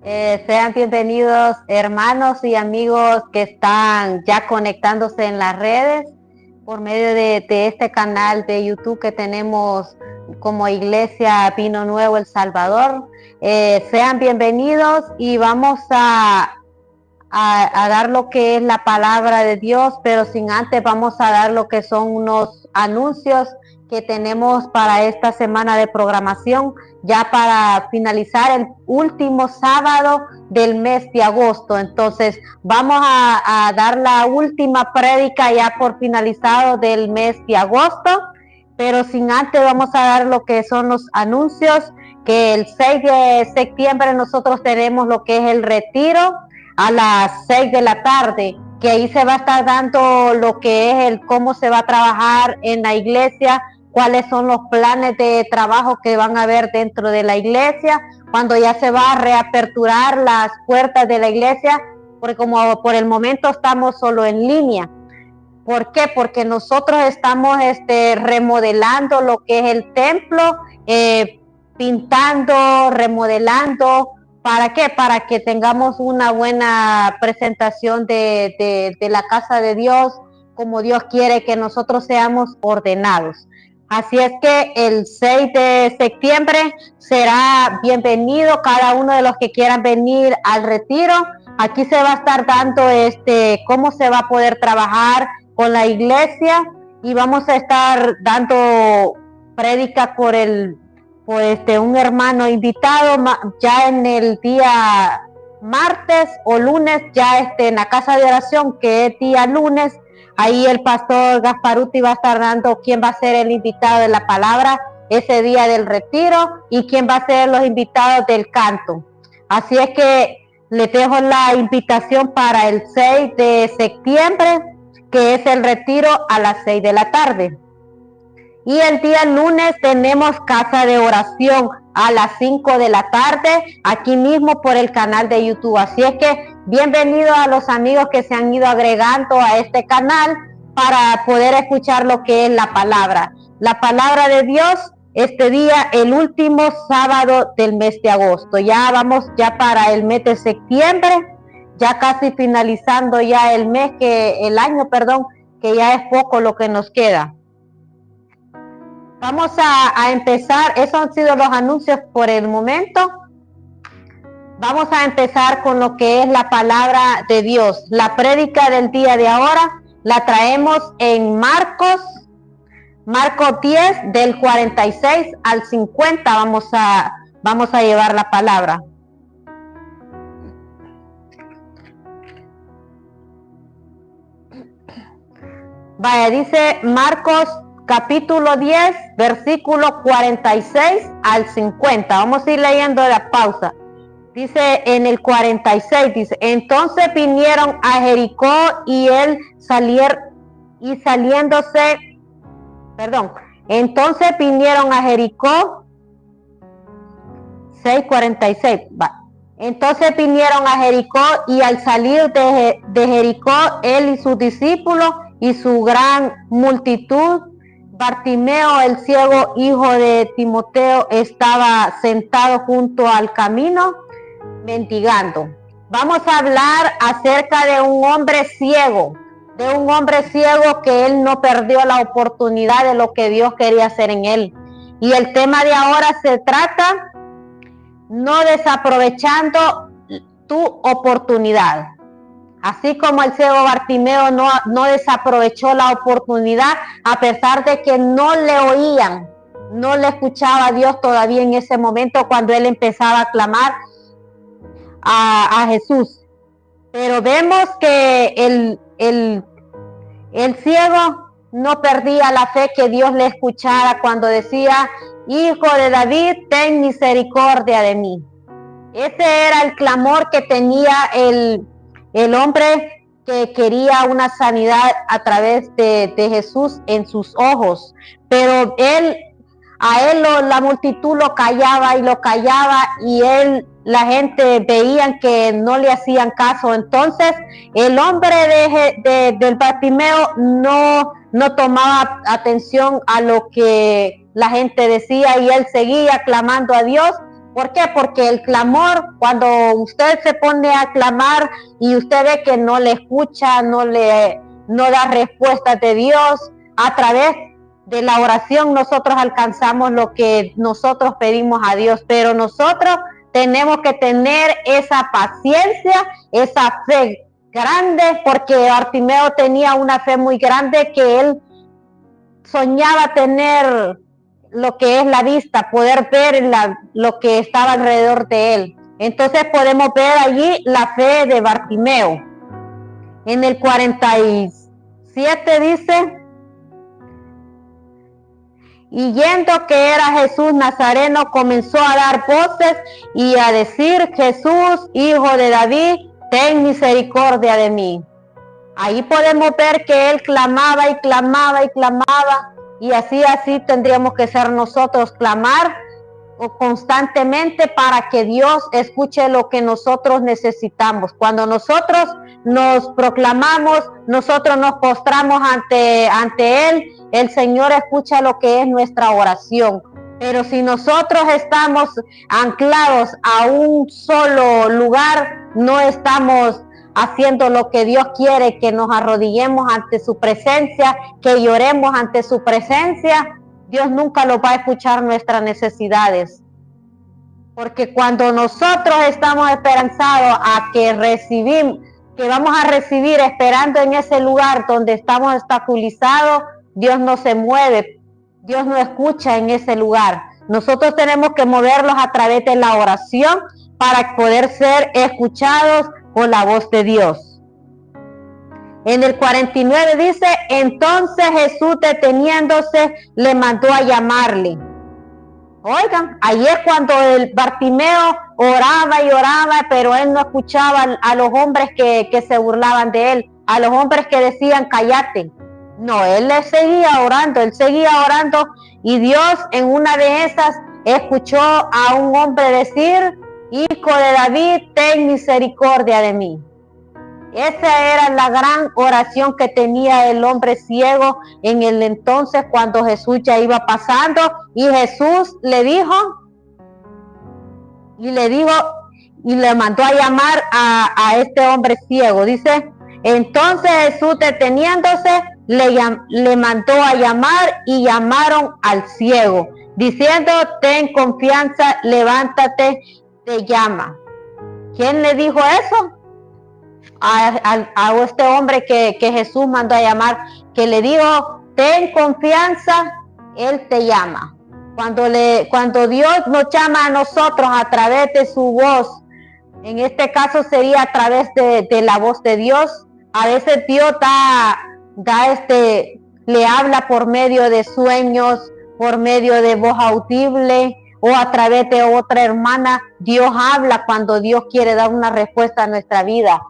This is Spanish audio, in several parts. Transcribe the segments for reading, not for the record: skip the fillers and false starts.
Sean bienvenidos hermanos y amigos que están ya conectándose en las redes por medio de este canal de YouTube que tenemos como Iglesia Vino Nuevo El Salvador. Sean bienvenidos y vamos a dar lo que es la palabra de Dios, pero sin antes vamos a dar lo que son unos anuncios que tenemos para esta semana de programación, ya para finalizar el último sábado del mes de agosto. Entonces vamos a dar la última prédica ya por finalizado del mes de agosto, pero sin antes vamos a dar lo que son los anuncios, que el 6 de septiembre nosotros tenemos lo que es el retiro a las 6 de la tarde, que ahí se va a estar dando lo que es el cómo se va a trabajar en la iglesia, cuáles son los planes de trabajo que van a haber dentro de la iglesia, cuando ya se va a reaperturar las puertas de la iglesia, porque como por el momento estamos solo en línea. ¿Por qué? Porque nosotros estamos remodelando lo que es el templo, pintando, remodelando. ¿Para qué? Para que tengamos una buena presentación de la casa de Dios, como Dios quiere que nosotros seamos ordenados. Así es que el 6 de septiembre será bienvenido cada uno de los que quieran venir al retiro. Aquí se va a estar dando cómo se va a poder trabajar con la iglesia y vamos a estar dando prédica por un hermano invitado ya en el día martes o lunes, ya en la casa de oración, que es día lunes. Ahí el pastor Gasparuti va a estar dando quién va a ser el invitado de la palabra ese día del retiro y quién va a ser los invitados del canto. Así es que les dejo la invitación para el 6 de septiembre, que es el retiro a las 6 de la tarde. Y el día lunes tenemos casa de oración a las 5 de la tarde, aquí mismo por el canal de YouTube. Así es que bienvenidos a los amigos que se han ido agregando a este canal para poder escuchar lo que es la palabra. La palabra de Dios este día, el último sábado del mes de agosto. Ya vamos ya para el mes de septiembre, ya casi finalizando ya el año, que ya es poco lo que nos queda. Vamos a empezar, esos han sido los anuncios por el momento. Vamos a empezar con lo que es la palabra de Dios. La prédica del día de ahora la traemos en Marcos 10 del 46 al 50. Vamos a llevar la palabra. Vaya, dice Marcos capítulo 10, versículo 46 al 50. Vamos a ir leyendo la pausa. Dice en el 46, dice, entonces vinieron a Jericó entonces vinieron a Jericó, 6:46, va. Entonces vinieron a Jericó y al salir de Jericó, él y sus discípulos y su gran multitud, Bartimeo, el ciego, hijo de Timoteo, estaba sentado junto al camino, mendigando. Vamos a hablar acerca de un hombre ciego, que él no perdió la oportunidad de lo que Dios quería hacer en él. Y el tema de ahora se trata no desaprovechando tu oportunidad. Así como el ciego Bartimeo no desaprovechó la oportunidad, a pesar de que no le oían, no le escuchaba a Dios todavía en ese momento cuando él empezaba a clamar a Jesús. Pero vemos que el ciego no perdía la fe que Dios le escuchara cuando decía, Hijo de David, ten misericordia de mí. Ese era el clamor que tenía el hombre que quería una sanidad a través de Jesús en sus ojos. Pero la multitud lo callaba y la gente veían que no le hacían caso. Entonces el hombre del Bartimeo no tomaba atención a lo que la gente decía y él seguía clamando a Dios ¿Por qué? Porque el clamor, cuando usted se pone a clamar y usted ve que no le escucha, no da respuesta de Dios, a través de la oración nosotros alcanzamos lo que nosotros pedimos a Dios, pero nosotros tenemos que tener esa paciencia, esa fe grande, porque Bartimeo tenía una fe muy grande, que él soñaba tener lo que es la vista, poder ver lo que estaba alrededor de él. Entonces podemos ver allí la fe de Bartimeo. En el 47 dice: y yendo que era Jesús Nazareno, comenzó a dar voces y a decir: Jesús, hijo de David, ten misericordia de mí. Ahí podemos ver que él clamaba y clamaba y clamaba, y así tendríamos que ser nosotros, clamar constantemente para que Dios escuche lo que nosotros necesitamos. Cuando nosotros nos proclamamos, nosotros nos postramos ante Él, el Señor escucha lo que es nuestra oración. Pero si nosotros estamos anclados a un solo lugar, no estamos haciendo lo que Dios quiere, que nos arrodillemos ante su presencia, que lloremos ante su presencia. Dios nunca lo va a escuchar nuestras necesidades. Porque cuando nosotros estamos esperanzados a que vamos a recibir, esperando en ese lugar donde estamos obstaculizados, Dios no se mueve, Dios no escucha en ese lugar. Nosotros tenemos que moverlos a través de la oración para poder ser escuchados por la voz de Dios. En el 49 dice: entonces Jesús, deteniéndose, le mandó a llamarle. Oigan, ahí es cuando el Bartimeo oraba y oraba, pero él no escuchaba a los hombres que se burlaban de él, a los hombres que decían cállate. No, él seguía orando, y Dios en una de esas escuchó a un hombre decir: hijo de David, ten misericordia de mí. Esa era la gran oración que tenía el hombre ciego en el entonces, cuando Jesús ya iba pasando, y Jesús le dijo y le mandó a llamar a este hombre ciego. Dice: entonces Jesús, deteniéndose, le mandó a llamar, y llamaron al ciego, diciendo: ten confianza, levántate, te llama. ¿Quién le dijo eso? A este hombre que Jesús mandó a llamar, que le dijo: ten confianza, Él te llama. Cuando Dios nos llama a nosotros a través de su voz, en este caso sería a través de la voz de Dios. A veces Dios le habla por medio de sueños, por medio de voz audible, o a través de otra hermana. Dios habla cuando Dios quiere dar una respuesta a nuestra vida.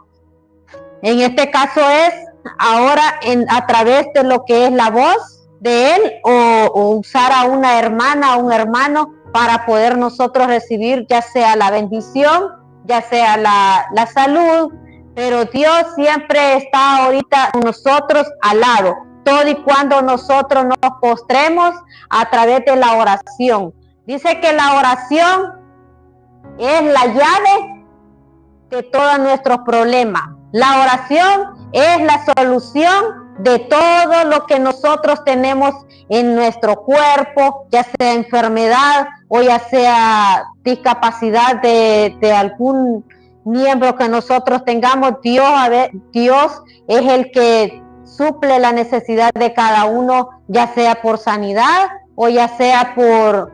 En este caso es ahora a través de lo que es la voz de Él, o usar a una hermana o un hermano para poder nosotros recibir ya sea la bendición, ya sea la salud. Pero Dios siempre está ahorita con nosotros al lado, todo y cuando nosotros nos postremos a través de la oración. Dice que la oración es la llave de todos nuestros problemas. La oración es la solución de todo lo que nosotros tenemos en nuestro cuerpo, ya sea enfermedad o ya sea discapacidad de algún miembro que nosotros tengamos. Dios es el que suple la necesidad de cada uno, ya sea por sanidad o ya sea por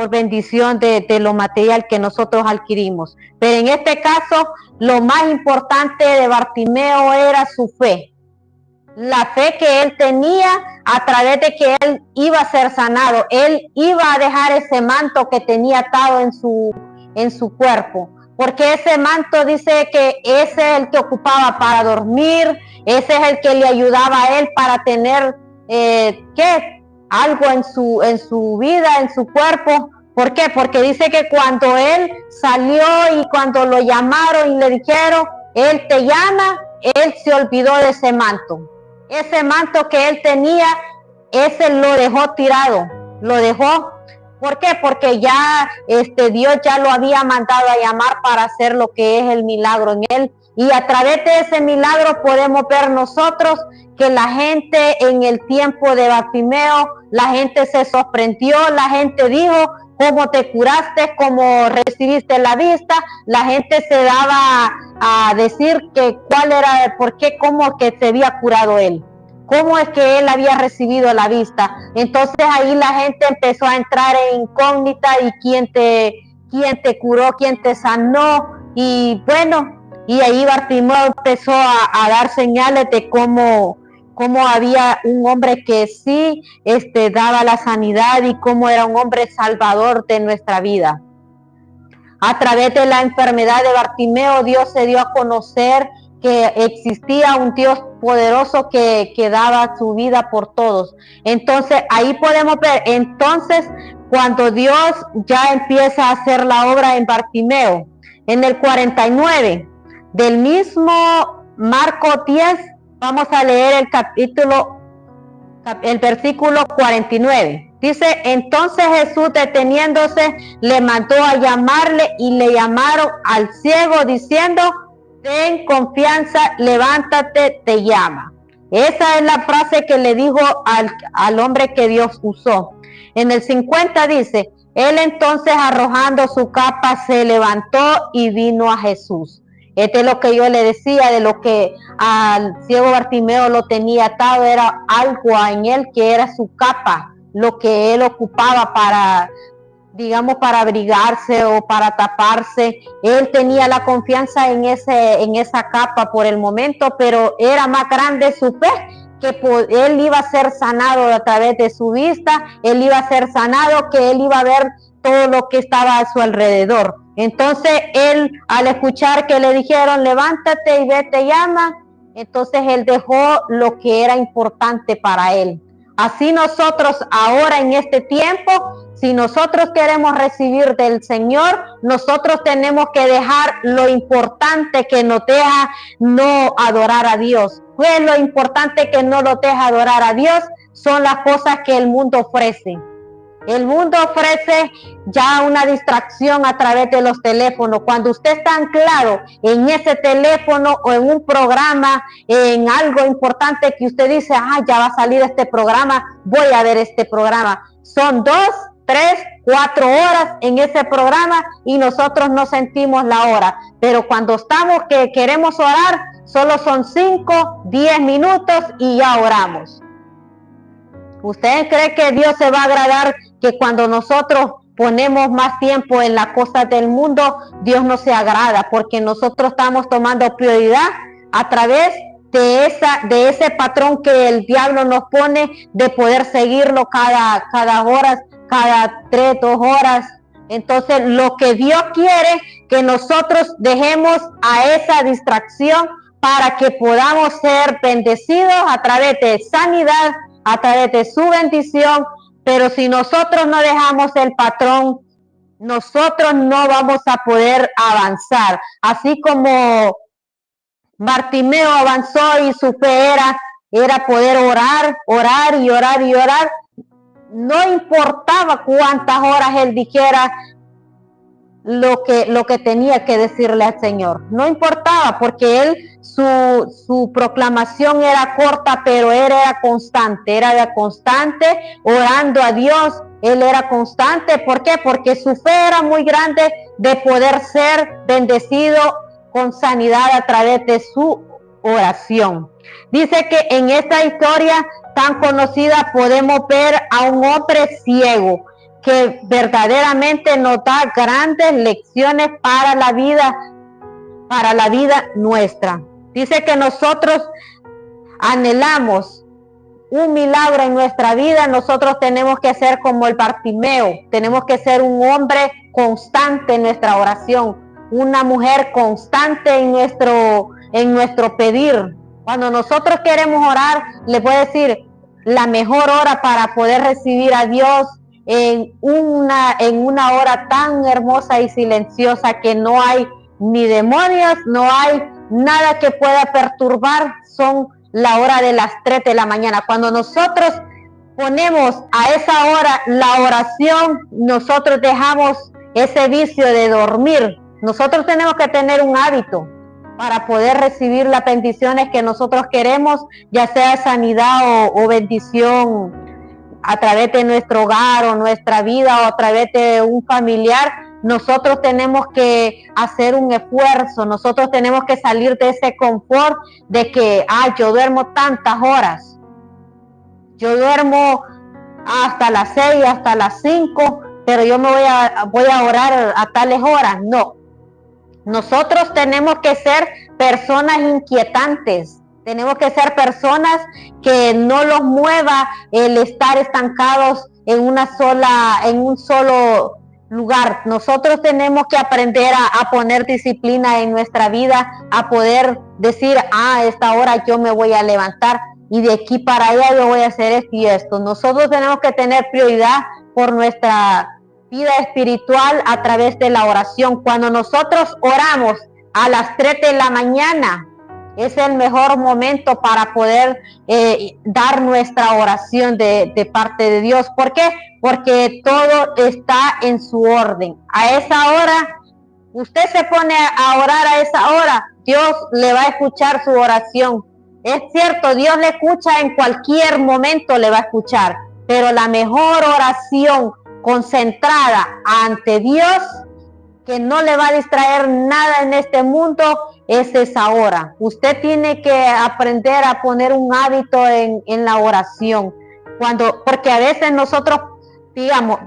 bendición de lo material que nosotros adquirimos. Pero en este caso, lo más importante de Bartimeo era su fe. La fe que él tenía a través de que él iba a ser sanado. Él iba a dejar ese manto que tenía atado en su cuerpo. Porque ese manto dice que ese es el que ocupaba para dormir, ese es el que le ayudaba a él para tener algo en su vida, en su cuerpo. ¿Por qué? Porque dice que cuando él salió y cuando lo llamaron y le dijeron: Él te llama, él se olvidó de ese manto. Ese manto que él tenía, ese lo dejó tirado, lo dejó ¿Por qué? Porque ya Dios ya lo había mandado a llamar para hacer lo que es el milagro en él. Y a través de ese milagro podemos ver nosotros que la gente en el tiempo de Bartimeo, la gente se sorprendió, la gente dijo, ¿cómo te curaste? ¿Cómo recibiste la vista? La gente se daba a decir que cuál era, por qué, cómo que se había curado él. ¿Cómo es que él había recibido la vista? Entonces ahí la gente empezó a entrar en incógnita y quién te curó, quién te sanó. Y bueno, y ahí Bartimeo empezó a dar señales de cómo había un hombre que sí daba la sanidad y cómo era un hombre salvador de nuestra vida. A través de la enfermedad de Bartimeo, Dios se dio a conocer que existía un Dios poderoso que daba su vida por todos. Entonces, ahí podemos ver, entonces, cuando Dios ya empieza a hacer la obra en Bartimeo, en el 49, del mismo Marcos 10, vamos a leer el versículo 49. Dice, entonces Jesús deteniéndose, le mandó a llamarle y le llamaron al ciego diciendo, ten confianza, levántate, te llama. Esa es la frase que le dijo al hombre que Dios usó. En el 50 dice, él entonces arrojando su capa se levantó y vino a Jesús. Este es lo que yo le decía, de lo que al ciego Bartimeo lo tenía atado, era algo en él que era su capa, lo que él ocupaba para, digamos, para abrigarse o para taparse. Él tenía la confianza en esa capa por el momento, pero era más grande su fe, que él iba a ser sanado a través de su vista, él iba a ser sanado, que él iba a ver todo lo que estaba a su alrededor. Entonces él, al escuchar que le dijeron levántate y ve, te llama, entonces él dejó lo que era importante para él. Así nosotros ahora en este tiempo, si nosotros queremos recibir del Señor, nosotros tenemos que dejar lo importante que nos deja no adorar a Dios. Pues lo importante que no nos deja adorar a Dios son las cosas que el mundo ofrece. El mundo ofrece ya una distracción a través de los teléfonos. Cuando usted está anclado en ese teléfono o en un programa, en algo importante que usted dice, ya va a salir este programa, voy a ver este programa. Son 2, 3, 4 horas en ese programa y nosotros no sentimos la hora. Pero cuando estamos que queremos orar, solo son 5, 10 minutos y ya oramos. ¿Usted cree que Dios se va a agradar que cuando nosotros ponemos más tiempo en las cosas del mundo, Dios no se agrada? Porque nosotros estamos tomando prioridad a través de ese patrón que el diablo nos pone de poder seguirlo cada hora, cada 3, 2 horas. Entonces, lo que Dios quiere que nosotros dejemos a esa distracción para que podamos ser bendecidos a través de sanidad, a través de su bendición. Pero si nosotros no dejamos el patrón, nosotros no vamos a poder avanzar. Así como Bartimeo avanzó y su fe era poder orar y orar y orar. No importaba cuántas horas él dijera lo que tenía que decirle al Señor. No importaba, porque él, su proclamación era corta, pero él era constante orando a Dios. Él era constante. ¿Por qué? Porque su fe era muy grande de poder ser bendecido con sanidad a través de su oración. Dice que en esta historia tan conocida podemos ver a un hombre ciego que verdaderamente nos da grandes lecciones para la vida nuestra. Dice que nosotros anhelamos un milagro en nuestra vida. Nosotros tenemos que ser como el Bartimeo, tenemos que ser un hombre constante en nuestra oración, una mujer constante en nuestro pedir. Cuando nosotros queremos orar, le voy a decir, la mejor hora para poder recibir a Dios en una hora tan hermosa y silenciosa que no hay ni demonios, no hay nada que pueda perturbar, son la hora de las 3 de la mañana. Cuando nosotros ponemos a esa hora la oración, nosotros dejamos ese vicio de dormir. Nosotros tenemos que tener un hábito para poder recibir las bendiciones que nosotros queremos, ya sea sanidad o bendición a través de nuestro hogar o nuestra vida o a través de un familiar. Nosotros tenemos que hacer un esfuerzo, nosotros tenemos que salir de ese confort de que, yo duermo tantas horas, yo duermo hasta las 6, hasta las 5, pero yo me voy a orar a tales horas. No, nosotros tenemos que ser personas inquietantes, tenemos que ser personas que no los mueva el estar estancados en un solo lugar. Nosotros tenemos que aprender a poner disciplina en nuestra vida, a poder decir, a esta hora yo me voy a levantar y de aquí para allá yo voy a hacer esto y esto. Nosotros tenemos que tener prioridad por nuestra vida espiritual a través de la oración. Cuando nosotros oramos a las 3 de la mañana, es el mejor momento para poder dar nuestra oración de parte de Dios. ¿Por qué? Porque todo está en su orden. A esa hora, usted se pone a orar a esa hora, Dios le va a escuchar su oración. Es cierto, Dios le escucha en cualquier momento, le va a escuchar, pero la mejor oración concentrada ante Dios, que no le va a distraer nada en este mundo, es esa hora. Usted tiene que aprender a poner un hábito en la oración. Porque a veces nosotros, digamos,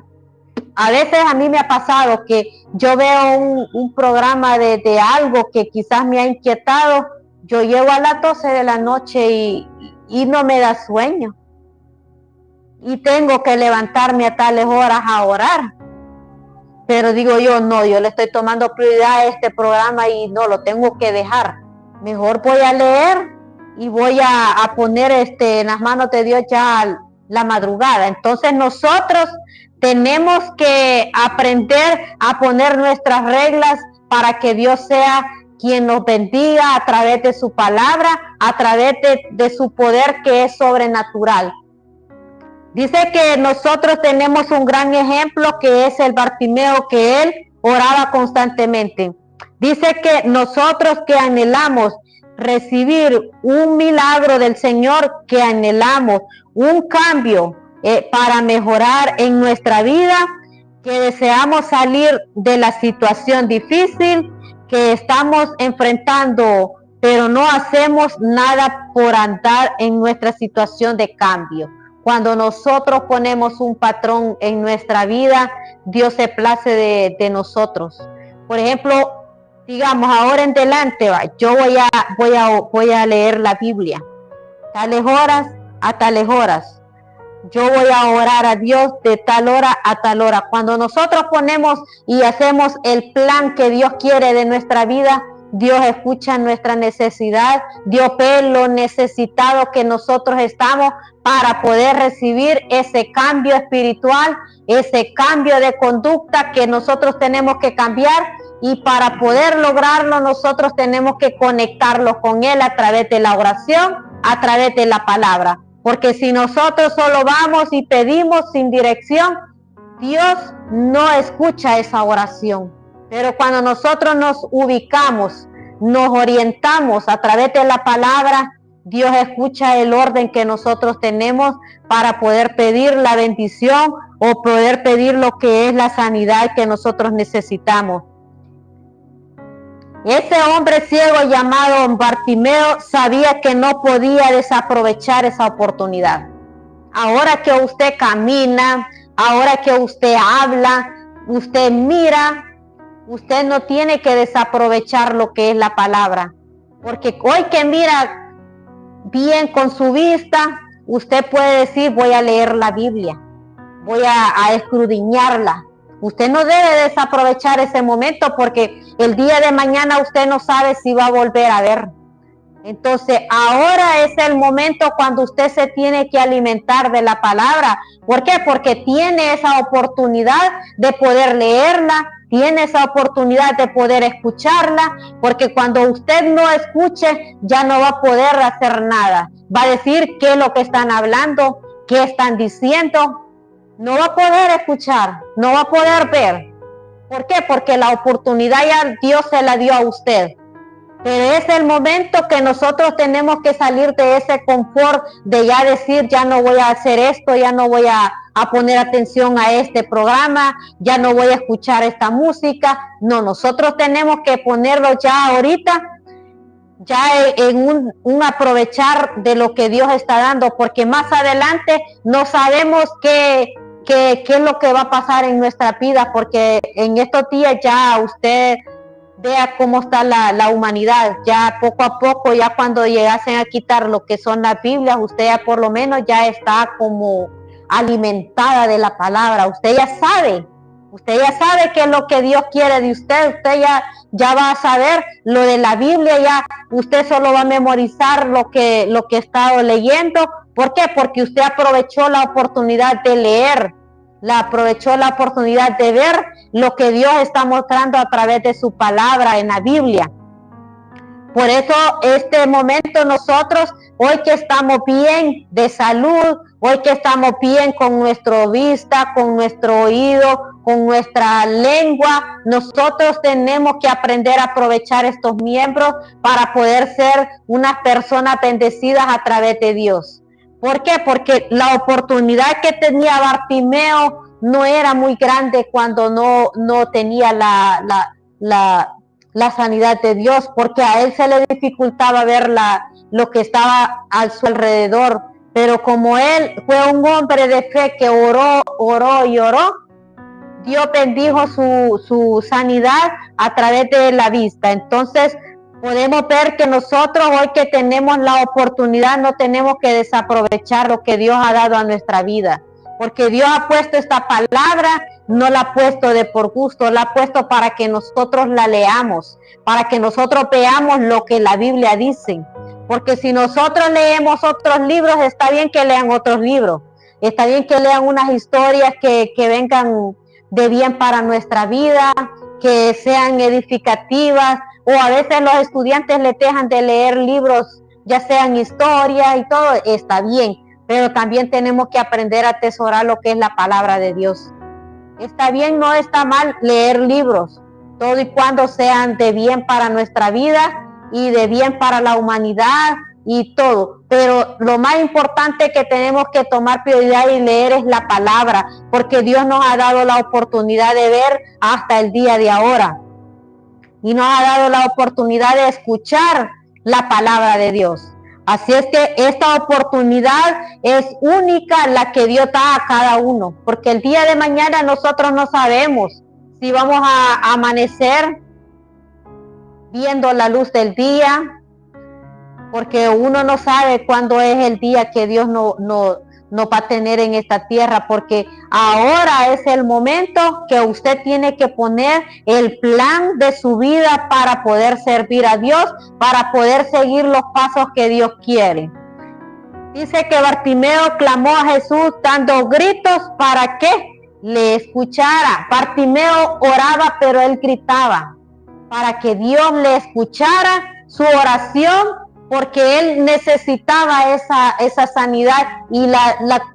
a veces a mí me ha pasado que yo veo un programa de algo que quizás me ha inquietado, yo llego a las 12 de la noche y no me da sueño. Y tengo que levantarme a tales horas a orar. Pero digo yo, no, yo le estoy tomando prioridad a este programa y no, lo tengo que dejar. Mejor voy a leer y voy a poner en las manos de Dios ya la madrugada. Entonces nosotros tenemos que aprender a poner nuestras reglas para que Dios sea quien nos bendiga a través de su palabra, a través de su poder que es sobrenatural. Dice que nosotros tenemos un gran ejemplo que es el Bartimeo, que él oraba constantemente. Dice que nosotros que anhelamos recibir un milagro del Señor, que anhelamos un cambio para mejorar en nuestra vida, que deseamos salir de la situación difícil que estamos enfrentando, pero no hacemos nada por andar en nuestra situación de cambio. Cuando nosotros ponemos un patrón en nuestra vida, Dios se place de nosotros. Por ejemplo, digamos, ahora en adelante, yo voy a leer la Biblia. Tales horas a tales horas. Yo voy a orar a Dios de tal hora a tal hora. Cuando nosotros ponemos y hacemos el plan que Dios quiere de nuestra vida, Dios escucha nuestra necesidad, Dios ve lo necesitado que nosotros estamos para poder recibir ese cambio espiritual, ese cambio de conducta que nosotros tenemos que cambiar, y para poder lograrlo nosotros tenemos que conectarlo con Él a través de la oración, a través de la palabra. Porque si nosotros solo vamos y pedimos sin dirección, Dios no escucha esa oración. Pero cuando nosotros nos ubicamos, nos orientamos a través de la palabra, Dios escucha el orden que nosotros tenemos para poder pedir la bendición o poder pedir lo que es la sanidad que nosotros necesitamos. Ese hombre ciego llamado Bartimeo sabía que no podía desaprovechar esa oportunidad. Ahora que usted camina, ahora que usted habla, usted mira, usted no tiene que desaprovechar lo que es la palabra. Porque hoy que mira bien con su vista, usted puede decir, voy a leer la Biblia, voy a escudriñarla. Usted no debe desaprovechar ese momento porque el día de mañana usted no sabe si va a volver a ver. Entonces, ahora es el momento cuando usted se tiene que alimentar de la palabra. ¿Por qué? Porque tiene esa oportunidad de poder leerla, tiene esa oportunidad de poder escucharla, porque cuando usted no escuche, ya no va a poder hacer nada. Va a decir qué es lo que están hablando, qué están diciendo, no va a poder escuchar, no va a poder ver. ¿Por qué? Porque la oportunidad ya Dios se la dio a usted. Pero es el momento que nosotros tenemos que salir de ese confort de ya decir, ya no voy a hacer esto, ya no voy a poner atención a este programa, ya no voy a escuchar esta música. No, nosotros tenemos que ponerlo ya ahorita, ya en un aprovechar de lo que Dios está dando, porque más adelante no sabemos qué es lo que va a pasar en nuestra vida, porque en estos días ya usted vea cómo está la humanidad, ya poco a poco, ya cuando llegasen a quitar lo que son las Biblias, usted ya por lo menos ya está como alimentada de la palabra, usted ya sabe qué es lo que Dios quiere de usted, usted ya va a saber lo de la Biblia, ya usted solo va a memorizar lo que ha estado leyendo. ¿Por qué? Porque usted aprovechó la oportunidad de leer, aprovechó la oportunidad de ver lo que Dios está mostrando a través de su palabra en la Biblia. Por eso este momento nosotros, hoy que estamos bien de salud, hoy que estamos bien con nuestra vista, con nuestro oído, con nuestra lengua, nosotros tenemos que aprender a aprovechar estos miembros para poder ser unas personas bendecidas a través de Dios. ¿Por qué? Porque la oportunidad que tenía Bartimeo no era muy grande cuando no tenía la sanidad de Dios, porque a él se le dificultaba ver lo que estaba a su alrededor. Pero como él fue un hombre de fe que oró y oró, Dios bendijo su sanidad a través de la vista. Entonces, podemos ver que nosotros hoy que tenemos la oportunidad no tenemos que desaprovechar lo que Dios ha dado a nuestra vida, porque Dios ha puesto esta palabra, no la ha puesto de por gusto, la ha puesto para que nosotros la leamos, para que nosotros veamos lo que la Biblia dice. Porque si nosotros leemos otros libros, está bien que lean otros libros, está bien que lean unas historias que vengan de bien para nuestra vida, que sean edificativas, o a veces los estudiantes les dejan de leer libros, ya sean historia y todo, está bien, pero también tenemos que aprender a atesorar lo que es la palabra de Dios. Está bien, no está mal leer libros, todo y cuando sean de bien para nuestra vida y de bien para la humanidad y todo, pero lo más importante que tenemos que tomar prioridad y leer es la palabra, porque Dios nos ha dado la oportunidad de ver hasta el día de ahora y nos ha dado la oportunidad de escuchar la palabra de Dios. Así es que esta oportunidad es única, la que Dios da a cada uno, porque el día de mañana nosotros no sabemos si vamos a amanecer viendo la luz del día, porque uno no sabe cuándo es el día que Dios no va a tener en esta tierra, porque ahora es el momento que usted tiene que poner el plan de su vida para poder servir a Dios, para poder seguir los pasos que Dios quiere. Dice que Bartimeo clamó a Jesús dando gritos para que le escuchara. Bartimeo oraba, pero él gritaba para que Dios le escuchara su oración, porque él necesitaba esa sanidad, y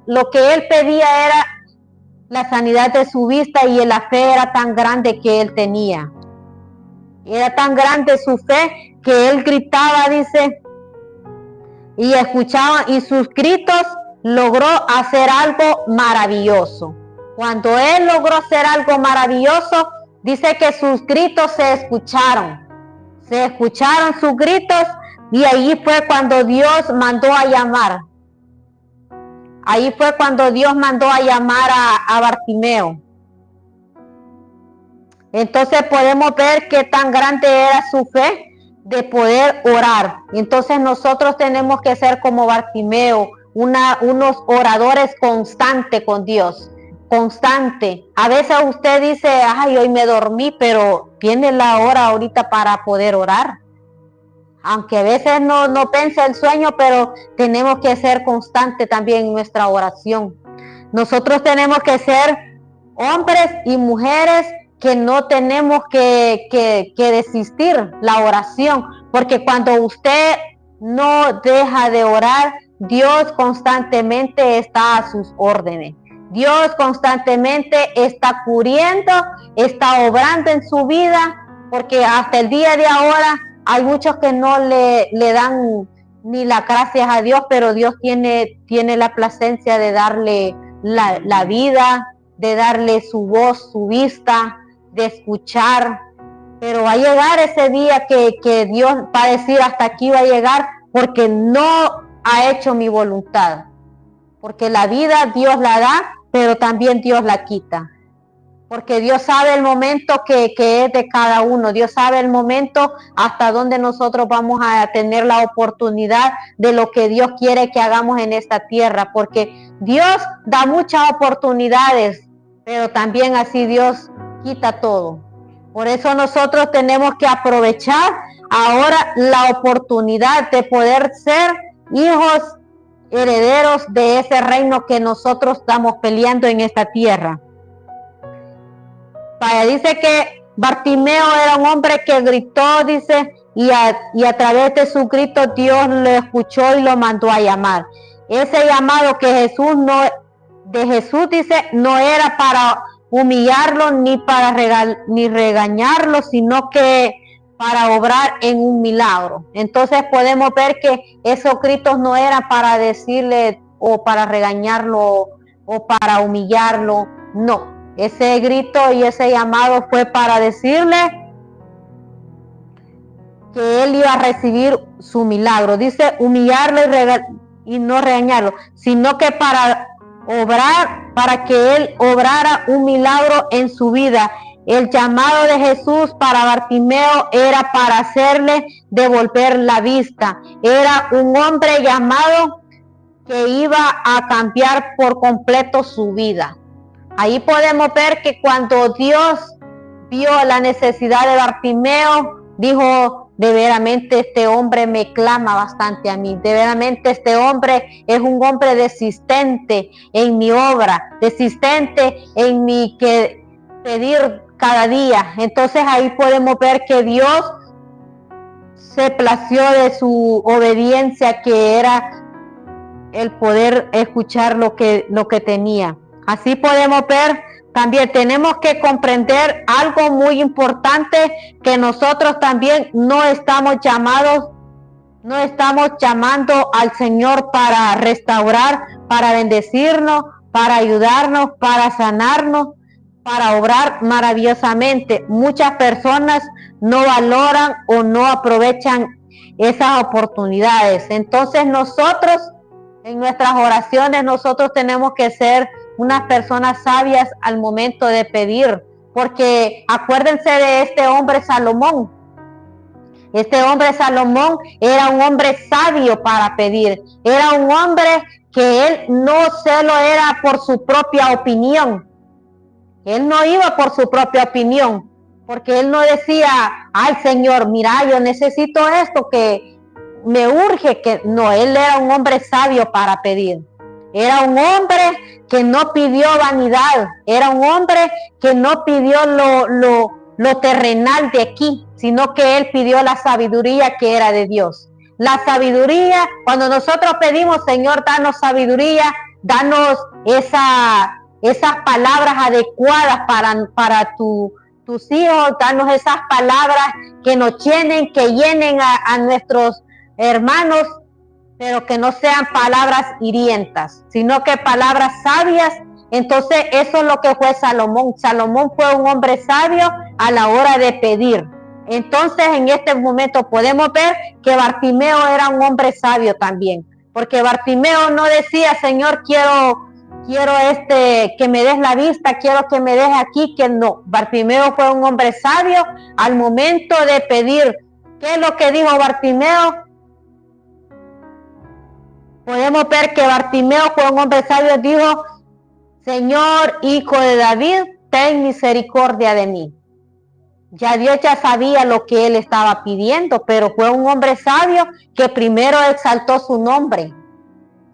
lo que él pedía era la sanidad de su vista, y la fe era tan grande que él tenía. Era tan grande su fe que él gritaba, dice, y escuchaba, y sus gritos logró hacer algo maravilloso. Cuando él logró hacer algo maravilloso, dice que sus gritos se escucharon sus gritos, y ahí fue cuando Dios mandó a llamar. Ahí fue cuando Dios mandó a llamar a Bartimeo. Entonces podemos ver qué tan grande era su fe de poder orar. Entonces nosotros tenemos que ser como Bartimeo, unos oradores constantes con Dios. Constante. A veces usted dice, ay, hoy me dormí, pero viene la hora ahorita para poder orar. Aunque a veces no piensa el sueño, pero tenemos que ser constantes también en nuestra oración. Nosotros tenemos que ser hombres y mujeres que no tenemos que desistir la oración, porque cuando usted no deja de orar, Dios constantemente está a sus órdenes. Dios constantemente está cubriendo, está obrando en su vida, porque hasta el día de ahora hay muchos que no le dan ni las gracias a Dios, pero Dios tiene la placencia de darle la vida, de darle su voz, su vista, de escuchar. Pero va a llegar ese día que Dios va a decir hasta aquí va a llegar, porque no ha hecho mi voluntad. Porque la vida Dios la da, pero también Dios la quita. Porque Dios sabe el momento que es de cada uno. Dios sabe el momento hasta donde nosotros vamos a tener la oportunidad de lo que Dios quiere que hagamos en esta tierra. Porque Dios da muchas oportunidades, pero también así Dios quita todo. Por eso nosotros tenemos que aprovechar ahora la oportunidad de poder ser hijos herederos de ese reino que nosotros estamos peleando en esta tierra. Dice que Bartimeo era un hombre que gritó, dice, y a través de su grito Dios lo escuchó y lo mandó a llamar. Ese llamado que Jesús dice, no era para humillarlo ni para regañarlo, sino que para obrar en un milagro. Entonces podemos ver que esos gritos no eran para decirle o para regañarlo o para humillarlo, no. Ese grito y ese llamado fue para decirle que él iba a recibir su milagro. Dice humillarlo y no regañarlo, sino que para obrar, para que él obrara un milagro en su vida. El llamado de Jesús para Bartimeo era para hacerle devolver la vista. Era un hombre llamado que iba a cambiar por completo su vida. Ahí podemos ver que cuando Dios vio la necesidad de Bartimeo, dijo, de veramente este hombre me clama bastante a mí, de veramente este hombre es un hombre desistente en mi obra, desistente en mi pedir cada día. Entonces ahí podemos ver que Dios se plació de su obediencia, que era el poder escuchar lo que tenía. Así podemos ver, también tenemos que comprender algo muy importante, que nosotros también no estamos llamando al Señor para restaurar, para bendecirnos, para ayudarnos, para sanarnos, para obrar maravillosamente. Muchas personas no valoran o no aprovechan esas oportunidades. Entonces nosotros, en nuestras oraciones, nosotros tenemos que ser unas personas sabias al momento de pedir, porque acuérdense de este hombre Salomón. Este hombre Salomón era un hombre sabio para pedir, era un hombre que él no solo era por su propia opinión, él no iba por su propia opinión, porque él no decía, ay Señor, mira, yo necesito esto, que me urge, que no, él era un hombre sabio para pedir. Era un hombre que no pidió vanidad, era un hombre que no pidió lo terrenal de aquí, sino que él pidió la sabiduría que era de Dios. La sabiduría, cuando nosotros pedimos, Señor, danos sabiduría, danos esas palabras adecuadas para tus hijos, danos esas palabras que nos llenen, que llenen a nuestros hermanos, pero que no sean palabras hirientas, sino que palabras sabias. Entonces eso es lo que fue Salomón. Salomón fue un hombre sabio a la hora de pedir. Entonces en este momento podemos ver que Bartimeo era un hombre sabio también, porque Bartimeo no decía, Señor, quiero que me des la vista, quiero que me des aquí, que no. Bartimeo fue un hombre sabio al momento de pedir. ¿Qué es lo que dijo Bartimeo? Podemos ver que Bartimeo fue un hombre sabio, dijo, Señor, hijo de David, ten misericordia de mí. Ya Dios ya sabía lo que él estaba pidiendo, pero fue un hombre sabio que primero exaltó su nombre.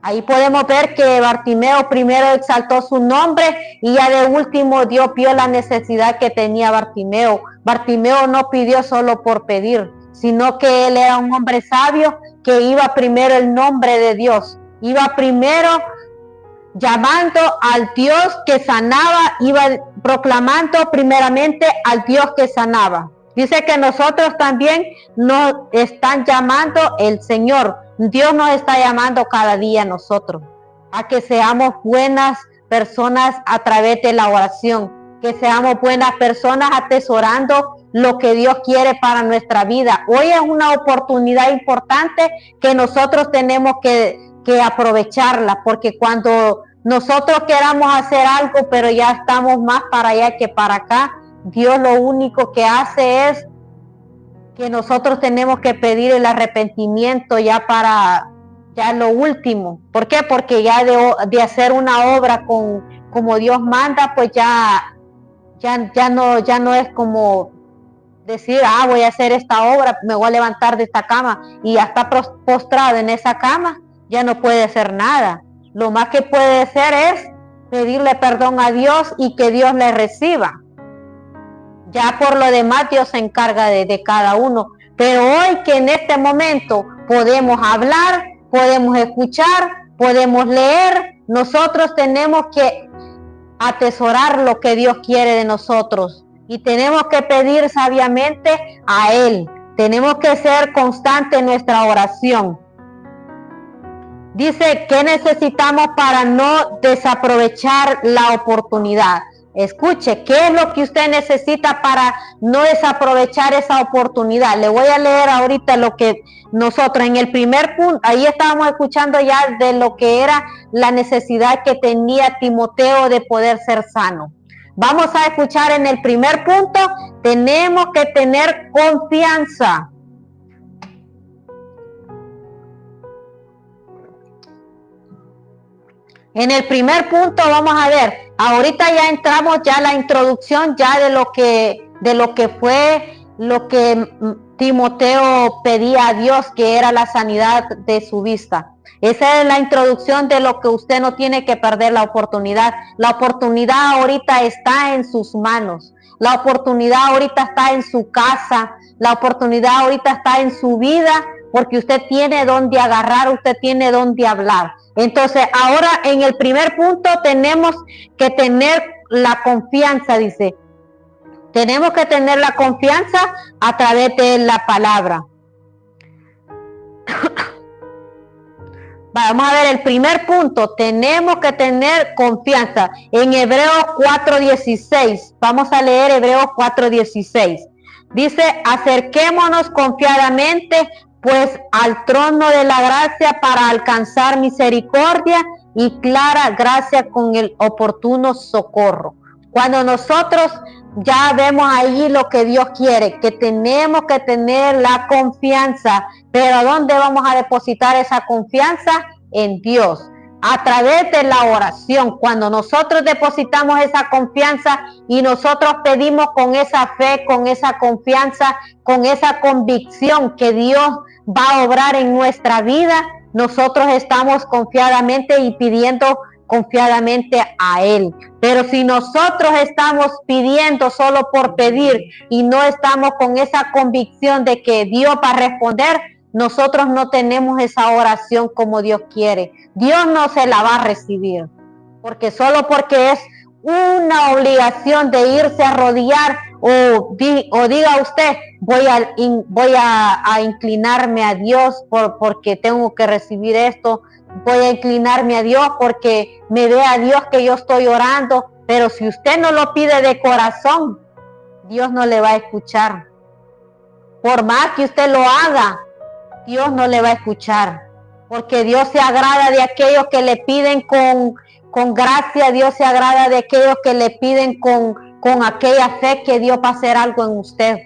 Ahí podemos ver que Bartimeo primero exaltó su nombre y ya de último Dios vio la necesidad que tenía Bartimeo. Bartimeo no pidió solo por pedir, sino que él era un hombre sabio que iba primero el nombre de Dios. Iba primero llamando al Dios que sanaba, iba proclamando primeramente al Dios que sanaba. Dice que nosotros también nos están llamando el Señor. Dios nos está llamando cada día a nosotros a que seamos buenas personas a través de la oración, que seamos buenas personas atesorando lo que Dios quiere para nuestra vida. Hoy es una oportunidad importante que nosotros tenemos que aprovecharla, porque cuando nosotros queramos hacer algo, pero ya estamos más para allá que para acá, Dios lo único que hace es que nosotros tenemos que pedir el arrepentimiento ya para ya lo último. ¿Por qué? Porque ya de hacer una obra como Dios manda, pues ya no es como decir, voy a hacer esta obra, me voy a levantar de esta cama y ya está postrado en esa cama, ya no puede hacer nada. Lo más que puede hacer es pedirle perdón a Dios y que Dios le reciba. Ya por lo demás Dios se encarga de cada uno. Pero hoy que en este momento podemos hablar, podemos escuchar, podemos leer, nosotros tenemos que atesorar lo que Dios quiere de nosotros. Y tenemos que pedir sabiamente a Él. Tenemos que ser constantes en nuestra oración. Dice, ¿qué necesitamos para no desaprovechar la oportunidad? Escuche, ¿qué es lo que usted necesita para no desaprovechar esa oportunidad? Le voy a leer ahorita lo que nosotros en el primer punto, ahí estábamos escuchando ya de lo que era la necesidad que tenía Timoteo de poder ser sano. Vamos a escuchar en el primer punto, tenemos que tener confianza. En el primer punto vamos a ver, ahorita ya entramos ya a la introducción ya de lo que fue lo que Timoteo pedía a Dios, que era la sanidad de su vista. Esa es la introducción de lo que usted no tiene que perder la oportunidad. La oportunidad ahorita está en sus manos. La oportunidad ahorita está en su casa. La oportunidad ahorita está en su vida, porque usted tiene donde agarrar, usted tiene donde hablar. Entonces, ahora en el primer punto tenemos que tener la confianza, dice. Tenemos que tener la confianza a través de la palabra. Vamos a ver el primer punto. Tenemos que tener confianza. En Hebreos 4:16. Vamos a leer Hebreos 4:16. Dice, acerquémonos confiadamente pues al trono de la gracia para alcanzar misericordia y clara gracia con el oportuno socorro. Cuando nosotros ya vemos ahí lo que Dios quiere, que tenemos que tener la confianza, pero ¿dónde vamos a depositar esa confianza? En Dios, a través de la oración. Cuando nosotros depositamos esa confianza y nosotros pedimos con esa fe, con esa confianza, con esa convicción que Dios va a obrar en nuestra vida, nosotros estamos confiadamente y pidiendo confiadamente a Él. Pero si nosotros estamos pidiendo solo por pedir y no estamos con esa convicción de que Dios va a responder, nosotros no tenemos esa oración como Dios quiere. Dios no se la va a recibir, porque solo porque es una obligación de irse a arrodillar o diga usted, voy a inclinarme a Dios porque tengo que recibir esto, voy a inclinarme a Dios porque me ve a Dios que yo estoy orando, pero si usted no lo pide de corazón, Dios no le va a escuchar. Por más que usted lo haga, Dios no le va a escuchar, porque Dios se agrada de aquellos que le piden con gracia. Dios se agrada de aquellos que le piden con aquella fe que Dios va a hacer algo en usted.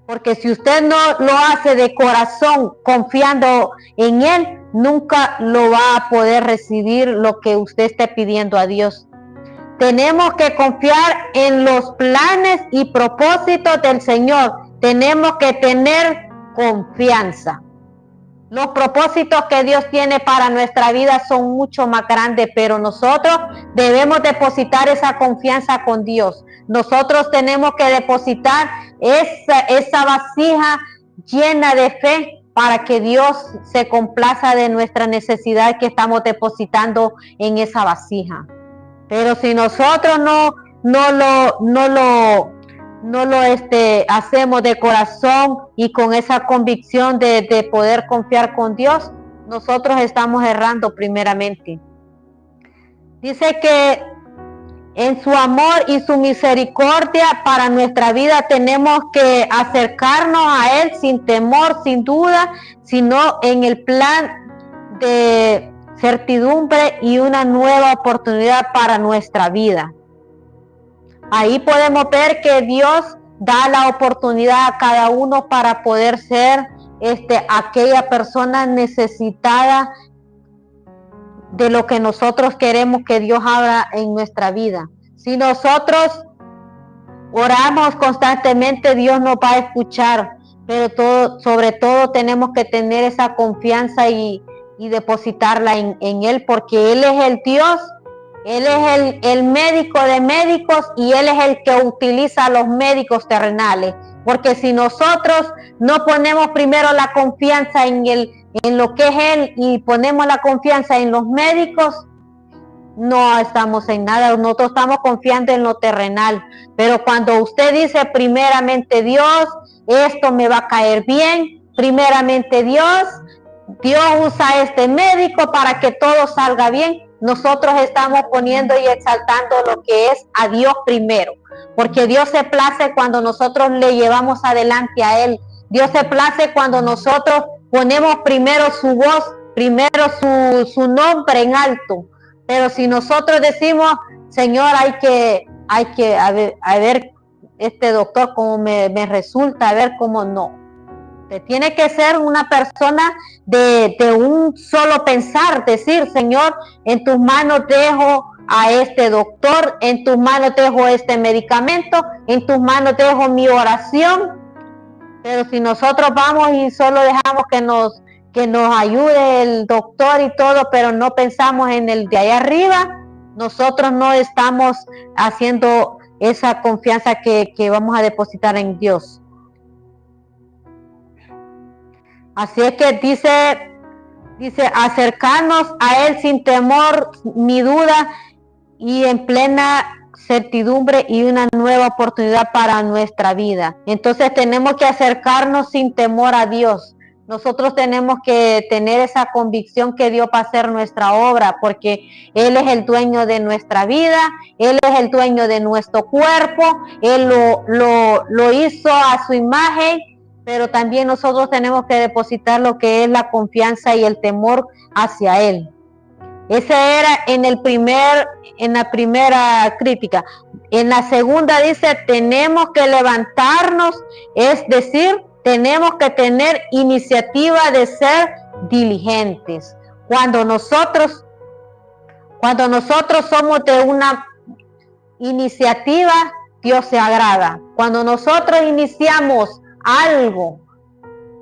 Porque si usted no lo hace de corazón, confiando en Él, nunca lo va a poder recibir lo que usted esté pidiendo a Dios. Tenemos que confiar en los planes y propósitos del Señor. Tenemos que tener confianza. Los propósitos que Dios tiene para nuestra vida son mucho más grandes, pero nosotros debemos depositar esa confianza con Dios. Nosotros tenemos que depositar esa vasija llena de fe para que Dios se complaza de nuestra necesidad que estamos depositando en esa vasija. Pero si nosotros no lo hacemos de corazón y con esa convicción de poder confiar con Dios, nosotros estamos errando primeramente. Dice que en su amor y su misericordia para nuestra vida tenemos que acercarnos a Él sin temor, sin duda, sino en el plan de certidumbre y una nueva oportunidad para nuestra vida. Ahí podemos ver que Dios da la oportunidad a cada uno para poder ser aquella persona necesitada de lo que nosotros queremos que Dios haga en nuestra vida. Si nosotros oramos constantemente, Dios nos va a escuchar, pero sobre todo tenemos que tener esa confianza y depositarla en Él, porque Él es el Dios, Él es el médico de médicos y Él es el que utiliza a los médicos terrenales. Porque si nosotros no ponemos primero la confianza en lo que es Él y ponemos la confianza en los médicos, no estamos en nada, nosotros estamos confiando en lo terrenal. Pero cuando usted dice primeramente Dios, esto me va a caer bien, primeramente Dios usa este médico para que todo salga bien, nosotros estamos poniendo y exaltando lo que es a Dios primero, porque Dios se place cuando nosotros le llevamos adelante a Él. Dios se place cuando nosotros ponemos primero su voz, primero su nombre en alto. Pero si nosotros decimos, Señor, hay que a ver este doctor cómo me resulta, a ver cómo no. Usted tiene que ser una persona de un solo pensar, decir, Señor, en tus manos dejo a este doctor, en tus manos dejo este medicamento, en tus manos dejo mi oración. Pero si nosotros vamos y solo dejamos que nos ayude el doctor y todo, pero no pensamos en el de allá arriba, nosotros no estamos haciendo esa confianza que vamos a depositar en Dios. Así es que dice acercarnos a Él sin temor ni duda y en plena certidumbre y una nueva oportunidad para nuestra vida. Entonces tenemos que acercarnos sin temor a Dios. Nosotros tenemos que tener esa convicción que Dios va a hacer nuestra obra, porque Él es el dueño de nuestra vida, Él es el dueño de nuestro cuerpo, Él lo hizo a su imagen, pero también nosotros tenemos que depositar lo que es la confianza y el temor hacia Él. Esa era en la primera crítica. En la segunda dice, tenemos que levantarnos, es decir, tenemos que tener iniciativa de ser diligentes. Cuando nosotros somos de una iniciativa, Dios se agrada. Cuando nosotros iniciamos algo,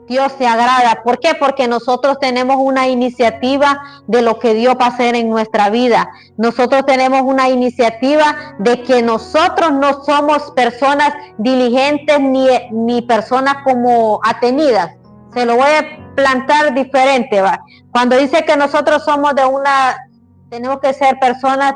Dios se agrada. ¿Por qué? Porque nosotros tenemos una iniciativa de lo que Dios va a hacer en nuestra vida. Nosotros tenemos una iniciativa de que nosotros no somos personas diligentes ni personas como atenidas. Se lo voy a plantar diferente, ¿va? Cuando dice que nosotros somos tenemos que ser personas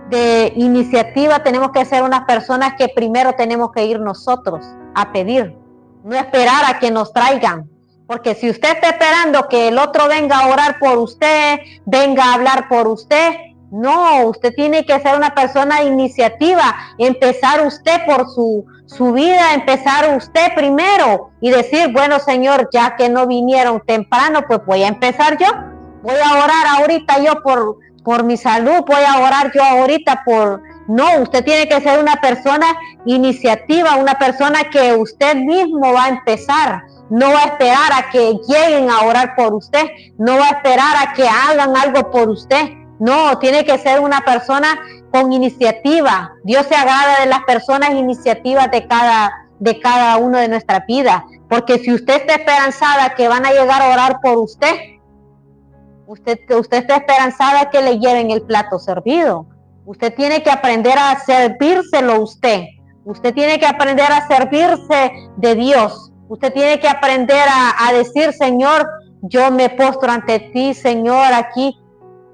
de iniciativa, tenemos que ser unas personas que primero tenemos que ir nosotros a pedir. No esperar a que nos traigan, porque si usted está esperando que el otro venga a orar por usted, venga a hablar por usted, no, usted tiene que ser una persona de iniciativa, empezar usted por su vida, empezar usted primero y decir, bueno, Señor, ya que no vinieron temprano, pues voy a empezar yo, voy a orar ahorita yo por mi salud, voy a orar yo ahorita No, usted tiene que ser una persona iniciativa, una persona que usted mismo va a empezar. No va a esperar a que lleguen a orar por usted. No va a esperar a que hagan algo por usted. No, tiene que ser una persona con iniciativa. Dios se agrada de las personas iniciativas de cada uno de nuestra vida. Porque si usted está esperanzada que van a llegar a orar por usted está esperanzada que le lleven el plato servido. Usted tiene que aprender a servírselo usted. Usted tiene que aprender a servirse de Dios. Usted tiene que aprender a decir, Señor, yo me postro ante ti, Señor, aquí.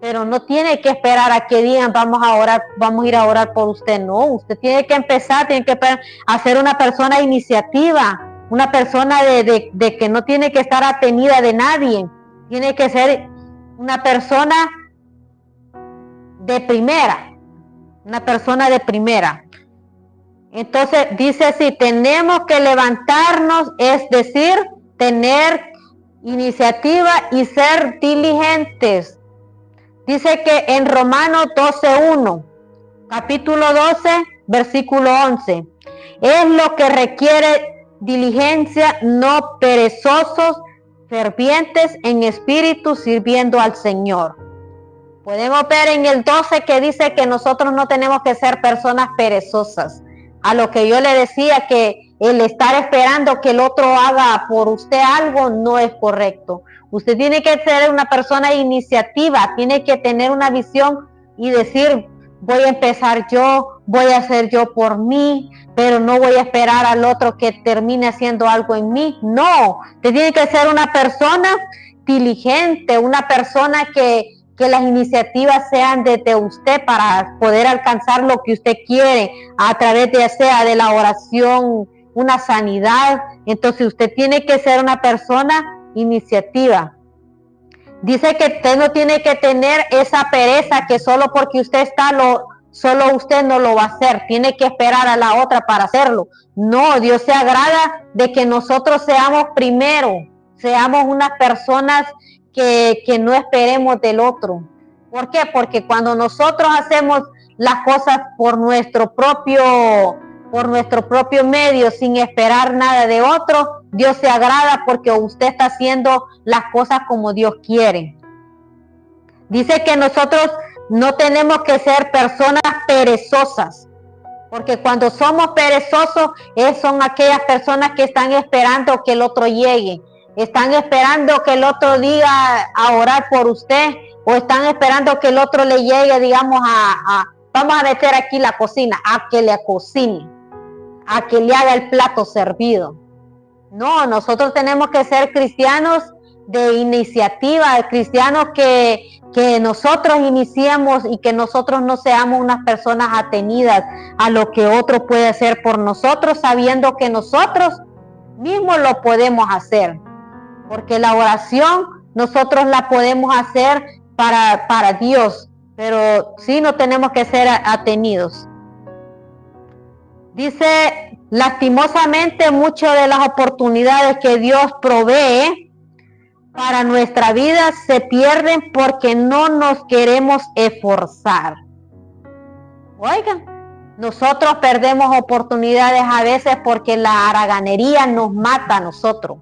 Pero no tiene que esperar a que digan, vamos a orar, vamos a ir a orar por usted. No, usted tiene que empezar, tiene que hacer una persona de iniciativa, una persona de que no tiene que estar atenida de nadie. Tiene que ser una persona de primera, una persona de primera. Entonces dice así, tenemos que levantarnos, es decir, tener iniciativa y ser diligentes. Dice que en Romanos 12:1, capítulo 12, versículo 11, es lo que requiere diligencia, no perezosos, fervientes en espíritu, sirviendo al Señor. Podemos ver en el 12 que dice que nosotros no tenemos que ser personas perezosas. A lo que yo le decía, que el estar esperando que el otro haga por usted algo no es correcto. Usted tiene que ser una persona de iniciativa, tiene que tener una visión y decir, voy a empezar yo, voy a hacer yo por mí, pero no voy a esperar al otro que termine haciendo algo en mí. No, usted tiene que ser una persona diligente, una persona que las iniciativas sean desde usted para poder alcanzar lo que usted quiere a través de, sea de la oración, una sanidad. Entonces usted tiene que ser una persona iniciativa. Dice que usted no tiene que tener esa pereza que solo porque usted está, solo usted no lo va a hacer, tiene que esperar a la otra para hacerlo. No, Dios se agrada de que nosotros seamos primero, seamos unas personas que no esperemos del otro. ¿Por qué? Porque cuando nosotros hacemos las cosas por nuestro propio medio, sin esperar nada de otro, Dios se agrada porque usted está haciendo las cosas como Dios quiere. Dice que nosotros no tenemos que ser personas perezosas, porque cuando somos perezosos son aquellas personas que están esperando que el otro llegue, están esperando que el otro diga a orar por usted, o están esperando que el otro le llegue, digamos, vamos a meter aquí la cocina, a que le cocine, a que le haga el plato servido. No, nosotros tenemos que ser cristianos de iniciativa, cristianos que nosotros iniciemos y que nosotros no seamos unas personas atenidas a lo que otro puede hacer por nosotros, sabiendo que nosotros mismos lo podemos hacer. Porque la oración nosotros la podemos hacer para Dios, pero sí no tenemos que ser atenidos. Dice, lastimosamente muchas de las oportunidades que Dios provee para nuestra vida se pierden porque no nos queremos esforzar. Oigan, nosotros perdemos oportunidades a veces porque la haraganería nos mata a nosotros.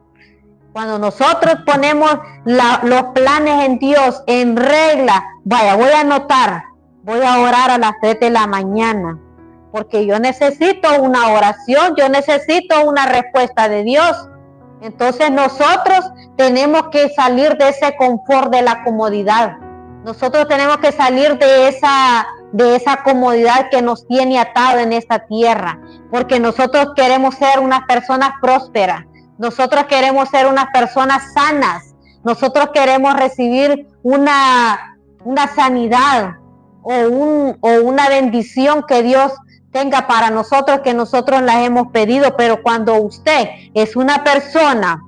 Cuando nosotros ponemos los planes en Dios, en regla, vaya, voy a anotar, voy a orar a las 3 de la mañana, porque yo necesito una oración, yo necesito una respuesta de Dios. Entonces nosotros tenemos que salir de ese confort de la comodidad. Nosotros tenemos que salir de esa comodidad que nos tiene atado en esta tierra, porque nosotros queremos ser unas personas prósperas. Nosotros queremos ser unas personas sanas. Nosotros queremos recibir una sanidad o una bendición que Dios tenga para nosotros, que nosotros las hemos pedido. Pero cuando usted es una persona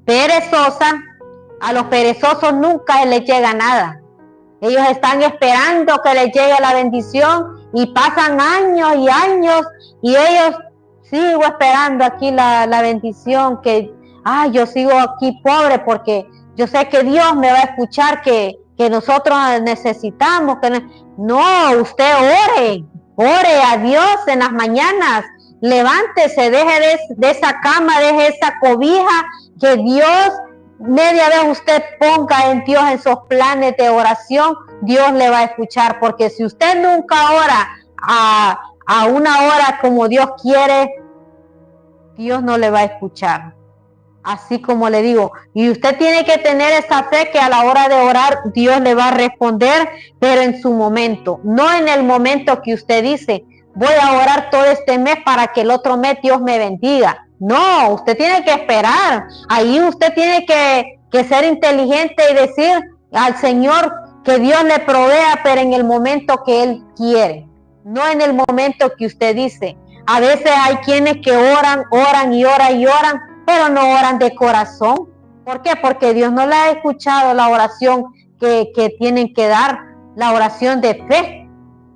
perezosa, a los perezosos nunca les llega nada. Ellos están esperando que les llegue la bendición y pasan años y años y ellos sigo esperando aquí la bendición, que yo sigo aquí pobre porque yo sé que Dios me va a escuchar, que nosotros necesitamos. No, usted ore a Dios en las mañanas, levántese, deje de esa cama, deje esa cobija, que Dios, media vez usted ponga en Dios en sus planes de oración, Dios le va a escuchar, porque si usted nunca ora a una hora como Dios quiere, Dios no le va a escuchar. Así como le digo, y usted tiene que tener esa fe que a la hora de orar Dios le va a responder, pero en su momento, no en el momento que usted dice, voy a orar todo este mes para que el otro mes Dios me bendiga. No, usted tiene que esperar. Ahí usted tiene que ser inteligente y decir al Señor que Dios le provea, pero en el momento que Él quiere, no en el momento que usted dice. A veces hay quienes que oran y oran, pero no oran de corazón. ¿Por qué? Porque Dios no le ha escuchado la oración que tienen que dar, la oración de fe.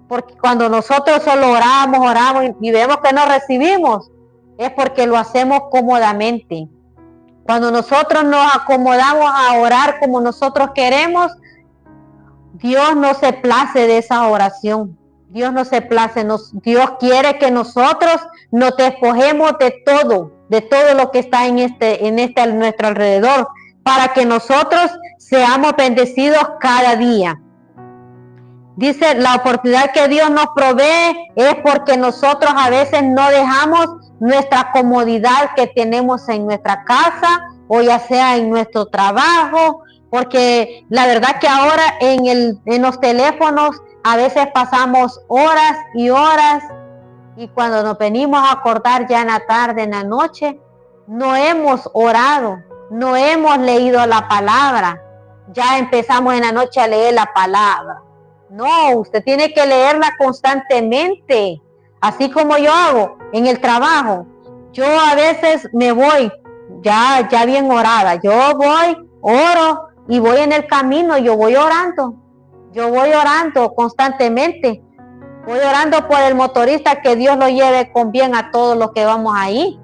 Porque cuando nosotros solo oramos y vemos que no recibimos, es porque lo hacemos cómodamente. Cuando nosotros nos acomodamos a orar como nosotros queremos, Dios no se place de esa oración. Dios no se place. Dios quiere que nosotros nos despojemos de todo lo que está en nuestro alrededor, para que nosotros seamos bendecidos cada día. Dice, la oportunidad que Dios nos provee es porque nosotros a veces no dejamos nuestra comodidad que tenemos en nuestra casa, o ya sea en nuestro trabajo, porque la verdad que ahora en los teléfonos a veces pasamos horas y horas, y cuando nos venimos a acordar ya en la tarde, en la noche, no hemos orado, no hemos leído la palabra. Ya empezamos en la noche a leer la palabra. No, usted tiene que leerla constantemente, así como yo hago en el trabajo. Yo a veces me voy ya bien orada. Yo voy, oro y voy en el camino, yo voy orando constantemente. Voy orando por el motorista, que Dios lo lleve con bien a todos los que vamos ahí.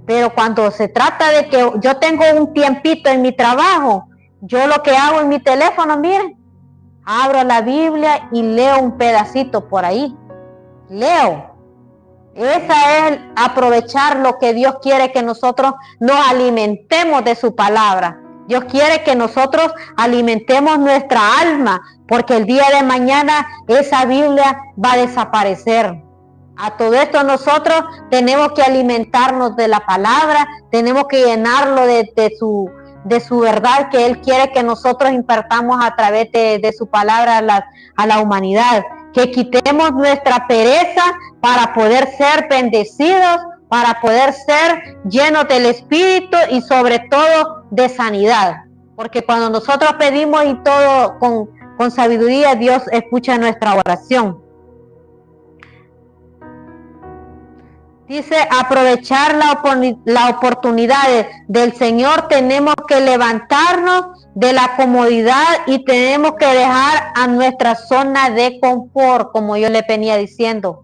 Pero cuando se trata de que yo tengo un tiempito en mi trabajo, yo lo que hago en mi teléfono, miren, abro la Biblia y leo un pedacito por ahí. Leo. Esa es aprovechar lo que Dios quiere, que nosotros nos alimentemos de su palabra. Dios quiere que nosotros alimentemos nuestra alma, porque el día de mañana esa Biblia va a desaparecer. A todo esto nosotros tenemos que alimentarnos de la palabra, tenemos que llenarlo de su verdad, que Él quiere que nosotros impartamos a través de su palabra a la humanidad. Que quitemos nuestra pereza para poder ser bendecidos, para poder ser llenos del Espíritu y sobre todo de sanidad. Porque cuando nosotros pedimos y todo con sabiduría, Dios escucha nuestra oración. Dice, aprovechar la oportunidad del Señor. Tenemos que levantarnos de la comodidad y tenemos que dejar a nuestra zona de confort, como yo le venía diciendo.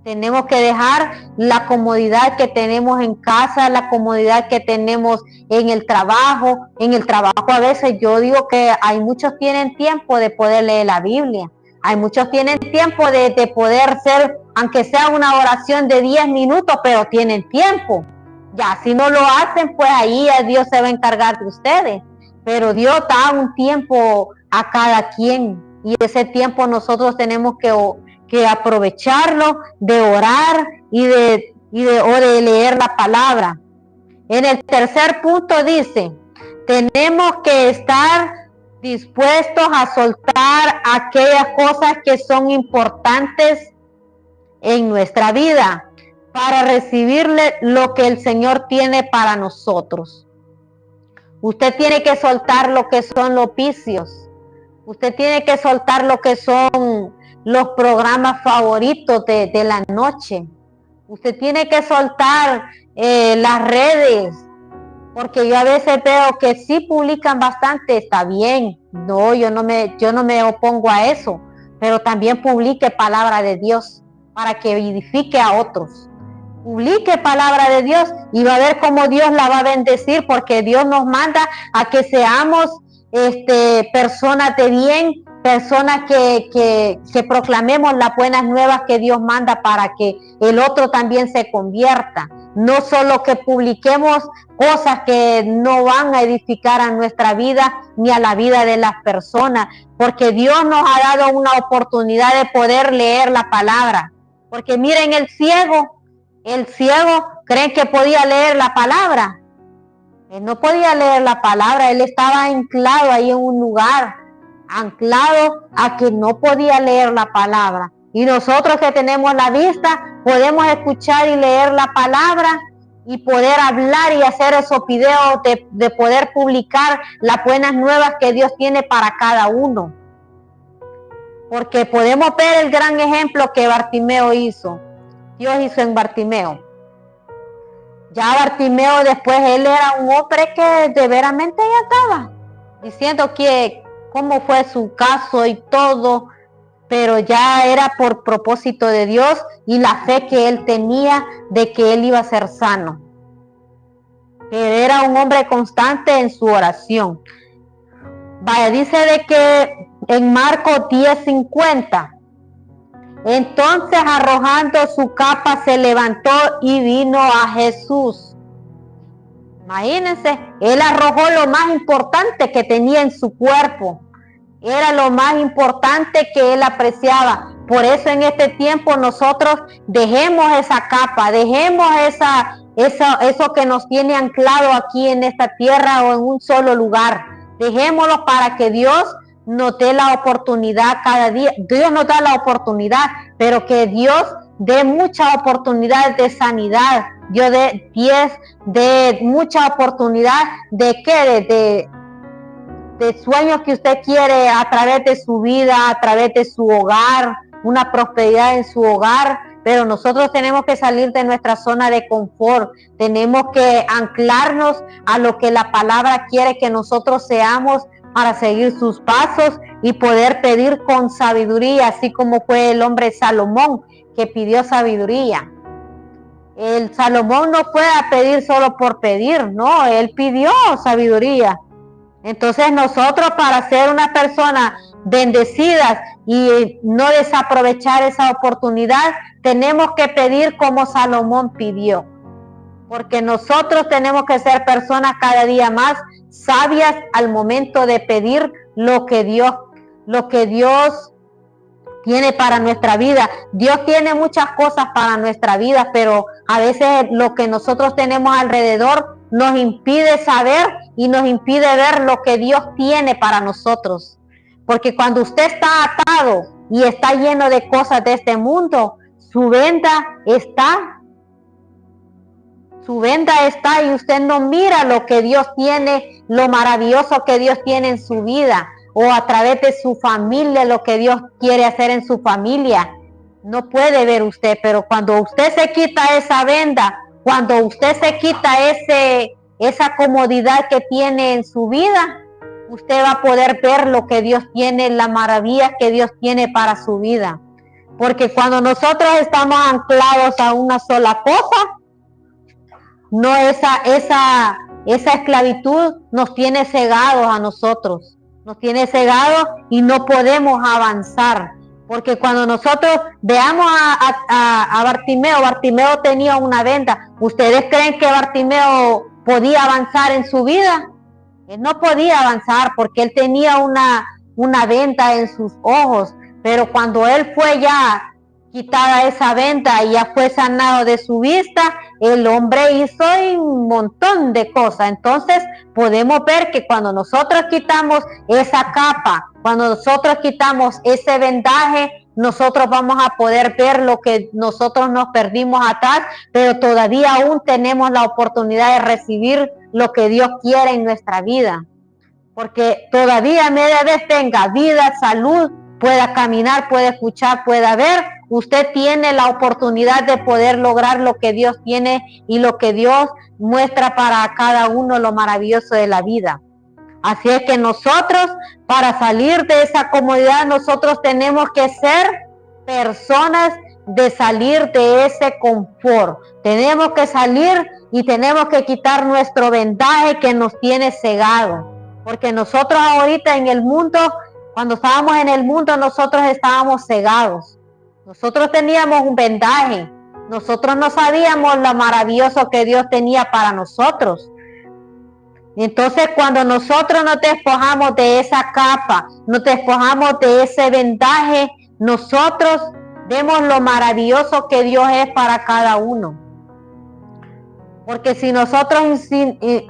Tenemos que dejar la comodidad que tenemos en casa, la comodidad que tenemos en el trabajo. En el trabajo a veces yo digo que hay muchos tienen tiempo de poder leer la Biblia. Hay muchos tienen tiempo de poder ser, aunque sea una oración de 10 minutos, pero tienen tiempo. Ya, si no lo hacen, pues ahí Dios se va a encargar de ustedes. Pero Dios da un tiempo a cada quien, y ese tiempo nosotros tenemos que aprovecharlo, de orar y de leer la palabra. En el tercer punto dice, tenemos que estar dispuestos a soltar aquellas cosas que son importantes en nuestra vida para recibirle lo que el Señor tiene para nosotros. Usted tiene que soltar lo que son los vicios. Usted tiene que soltar lo que son los programas favoritos de la noche. Usted tiene que soltar las redes, porque yo a veces veo que sí publican bastante, está bien. No, yo no me opongo a eso, pero también publique palabra de Dios para que edifique a otros. Publique palabra de Dios y va a ver cómo Dios la va a bendecir, porque Dios nos manda a que seamos personas de bien, personas que proclamemos las buenas nuevas que Dios manda para que el otro también se convierta. No solo que publiquemos cosas que no van a edificar a nuestra vida ni a la vida de las personas, porque Dios nos ha dado una oportunidad de poder leer la palabra. Porque miren, el ciego creen que podía leer la palabra. Él no podía leer la palabra, él estaba anclado ahí en un lugar, anclado a que no podía leer la palabra. Y nosotros que tenemos la vista, podemos escuchar y leer la palabra y poder hablar y hacer esos videos de poder publicar las buenas nuevas que Dios tiene para cada uno. Porque podemos ver el gran ejemplo que Bartimeo hizo. Dios hizo en Bartimeo. Ya Bartimeo después, él era un hombre que de veramente ya estaba diciendo que cómo fue su caso y todo, pero ya era por propósito de Dios y la fe que él tenía de que él iba a ser sano. Que era un hombre constante en su oración. Vaya, dice de que en Marcos 10:50, entonces arrojando su capa se levantó y vino a Jesús. Imagínense, él arrojó lo más importante que tenía en su cuerpo. Era lo más importante que él apreciaba. Por eso en este tiempo nosotros dejemos esa capa, dejemos eso que nos tiene anclado aquí en esta tierra o en un solo lugar. Dejémoslo para que Dios nos dé la oportunidad cada día. Dios nos da la oportunidad, pero que Dios dé muchas oportunidades de sanidad. Dios de mucha oportunidad de qué, de sueños que usted quiere a través de su vida, a través de su hogar, una prosperidad en su hogar, pero nosotros tenemos que salir de nuestra zona de confort, tenemos que anclarnos a lo que la palabra quiere que nosotros seamos para seguir sus pasos y poder pedir con sabiduría, así como fue el hombre Salomón que pidió sabiduría. El Salomón no fue a pedir solo por pedir, no, él pidió sabiduría. Entonces nosotros, para ser una persona bendecidas y no desaprovechar esa oportunidad, tenemos que pedir como Salomón pidió, porque nosotros tenemos que ser personas cada día más sabias al momento de pedir lo que Dios tiene para nuestra vida. Dios tiene muchas cosas para nuestra vida, pero a veces lo que nosotros tenemos alrededor nos impide saber y nos impide ver lo que Dios tiene para nosotros. Porque cuando usted está atado y está lleno de cosas de este mundo, su venda está y usted no mira lo que Dios tiene, lo maravilloso que Dios tiene en su vida, o a través de su familia, lo que Dios quiere hacer en su familia. No puede ver usted, pero cuando usted se quita esa venda, cuando usted se quita esa comodidad que tiene en su vida, usted va a poder ver lo que Dios tiene, la maravilla que Dios tiene para su vida. Porque cuando nosotros estamos anclados a una sola cosa, no esa esclavitud nos tiene cegados a nosotros. Nos tiene cegados y no podemos avanzar. Porque cuando nosotros veamos a Bartimeo tenía una venda. ¿Ustedes creen que Bartimeo podía avanzar en su vida? Él no podía avanzar porque él tenía una venda en sus ojos. Pero cuando él fue ya quitada esa venda y ya fue sanado de su vista, el hombre hizo un montón de cosas. Entonces podemos ver que cuando nosotros quitamos esa capa, cuando nosotros quitamos ese vendaje, nosotros vamos a poder ver lo que nosotros nos perdimos atrás, pero todavía aún tenemos la oportunidad de recibir lo que Dios quiere en nuestra vida. Porque todavía media vez tenga vida, salud, pueda caminar, pueda escuchar, pueda ver, usted tiene la oportunidad de poder lograr lo que Dios tiene y lo que Dios muestra para cada uno, lo maravilloso de la vida. Así es que nosotros, para salir de esa comodidad, nosotros tenemos que ser personas de salir de ese confort. Tenemos que salir y tenemos que quitar nuestro vendaje que nos tiene cegado. Porque nosotros ahorita en el mundo, cuando estábamos en el mundo, nosotros estábamos cegados. Nosotros teníamos un vendaje. Nosotros no sabíamos lo maravilloso que Dios tenía para nosotros. Entonces, cuando nosotros nos despojamos de esa capa, nos despojamos de ese vendaje, nosotros vemos lo maravilloso que Dios es para cada uno. Porque si nosotros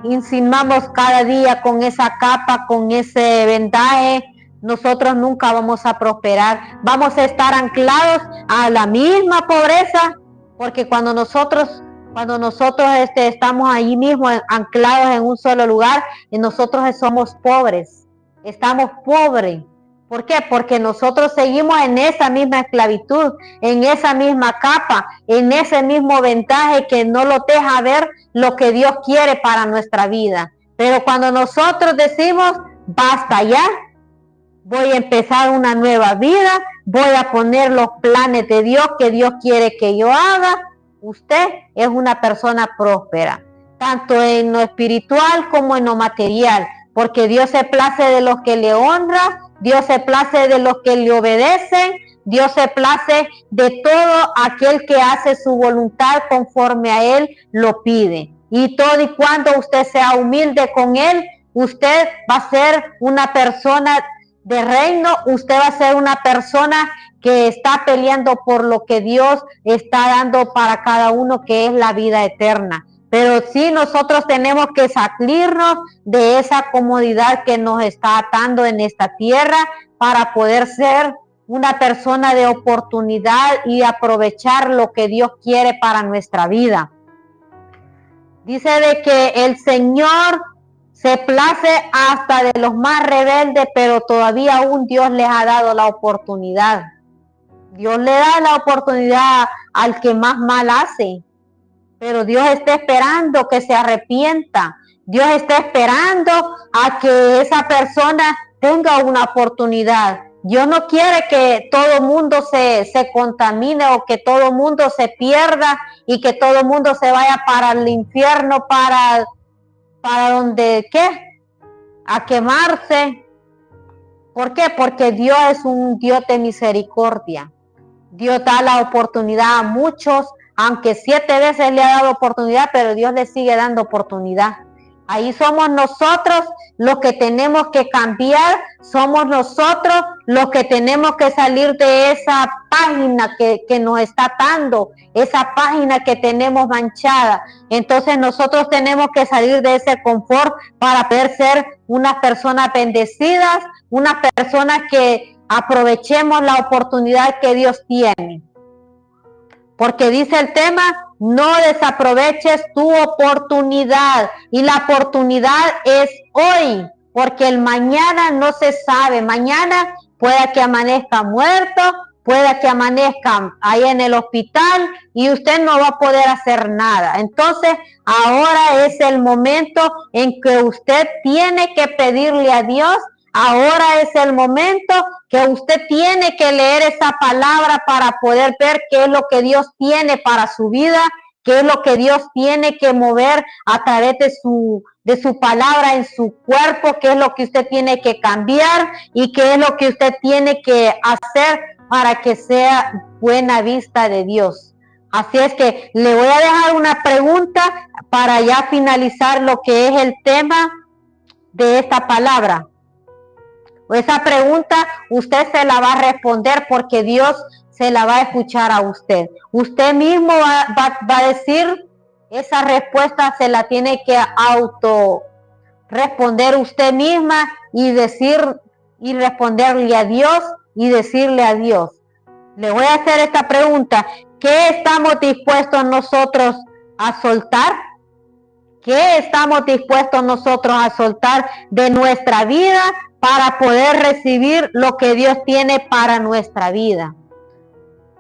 insinuamos cada día con esa capa, con ese vendaje, nosotros nunca vamos a prosperar. Vamos a estar anclados a la misma pobreza, porque cuando nosotros Cuando nosotros estamos allí mismo anclados en un solo lugar y nosotros somos pobres, estamos pobres. ¿Por qué? Porque nosotros seguimos en esa misma esclavitud, en esa misma capa, en ese mismo vendaje que no lo deja ver lo que Dios quiere para nuestra vida. Pero cuando nosotros decimos, basta ya, voy a empezar una nueva vida, voy a poner los planes de Dios que Dios quiere que yo haga, usted es una persona próspera, tanto en lo espiritual como en lo material, porque Dios se place de los que le honran, Dios se place de los que le obedecen, Dios se place de todo aquel que hace su voluntad conforme a Él lo pide. Y todo y cuando usted sea humilde con Él, usted va a ser una persona de reino, usted va a ser una persona que está peleando por lo que Dios está dando para cada uno, que es la vida eterna. Pero sí, nosotros tenemos que salirnos de esa comodidad que nos está atando en esta tierra para poder ser una persona de oportunidad y aprovechar lo que Dios quiere para nuestra vida. Dice de que el Señor se place hasta de los más rebeldes, pero todavía aún Dios les ha dado la oportunidad. Dios le da la oportunidad al que más mal hace, pero Dios está esperando que se arrepienta. Dios está esperando a que esa persona tenga una oportunidad. Dios no quiere que todo mundo se contamine o que todo mundo se pierda y que todo mundo se vaya para el infierno, para donde, ¿qué? A quemarse. ¿Por qué? Porque Dios es un Dios de misericordia. Dios da la oportunidad a muchos, aunque 7 veces le ha dado oportunidad, pero Dios le sigue dando oportunidad. Ahí somos nosotros los que tenemos que cambiar, somos nosotros los que tenemos que salir de esa página que nos está atando, esa página que tenemos manchada. Entonces nosotros tenemos que salir de ese confort para poder ser unas personas bendecidas, unas personas que aprovechemos la oportunidad que Dios tiene. Porque dice el tema, no desaproveches tu oportunidad. Y la oportunidad es hoy, porque el mañana no se sabe. Mañana puede que amanezca muerto, puede que amanezca ahí en el hospital y usted no va a poder hacer nada. Entonces, ahora es el momento en que usted tiene que pedirle a Dios. Ahora es el momento que usted tiene que leer esa palabra para poder ver qué es lo que Dios tiene para su vida, qué es lo que Dios tiene que mover a través de su palabra en su cuerpo, qué es lo que usted tiene que cambiar y qué es lo que usted tiene que hacer para que sea buena vista de Dios. Así es que le voy a dejar una pregunta para ya finalizar lo que es el tema de esta palabra. Esa pregunta usted se la va a responder porque Dios se la va a escuchar a usted. Usted mismo va a decir, esa respuesta se la tiene que auto responder usted misma y decir y responderle a Dios y decirle a Dios. Le voy a hacer esta pregunta. ¿Qué estamos dispuestos nosotros a soltar? ¿Qué estamos dispuestos nosotros a soltar de nuestra vida para poder recibir lo que Dios tiene para nuestra vida?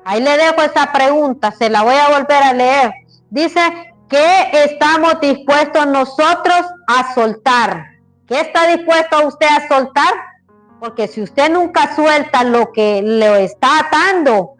Ahí le dejo esa pregunta, se la voy a volver a leer. Dice, ¿qué estamos dispuestos nosotros a soltar? ¿Qué está dispuesto usted a soltar? Porque si usted nunca suelta lo que le está atando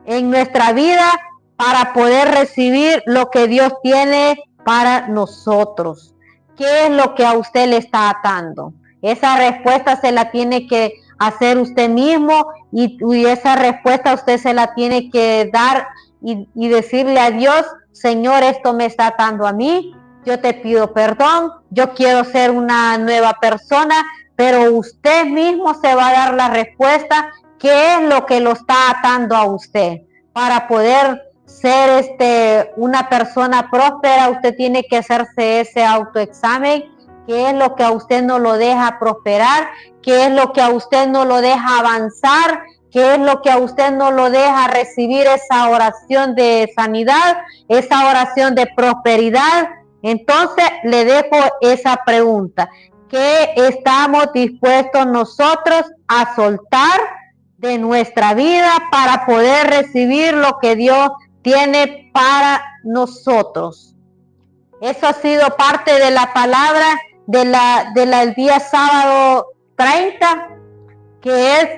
en nuestra vida para poder recibir lo que Dios tiene para nosotros, ¿qué es lo que a usted le está atando? Esa respuesta se la tiene que hacer usted mismo y esa respuesta usted se la tiene que dar y decirle a Dios, Señor, esto me está atando a mí, yo te pido perdón, yo quiero ser una nueva persona, pero usted mismo se va a dar la respuesta, qué es lo que lo está atando a usted. Para poder ser una persona próspera, usted tiene que hacerse ese autoexamen, qué es lo que a usted no lo deja prosperar, qué es lo que a usted no lo deja avanzar, ¿Qué es lo que a usted no lo deja recibir esa oración de sanidad, esa oración de prosperidad? Entonces le dejo esa pregunta. ¿Qué estamos dispuestos nosotros a soltar de nuestra vida para poder recibir lo que Dios tiene para nosotros? Eso ha sido parte de la palabra del día sábado 30, que es: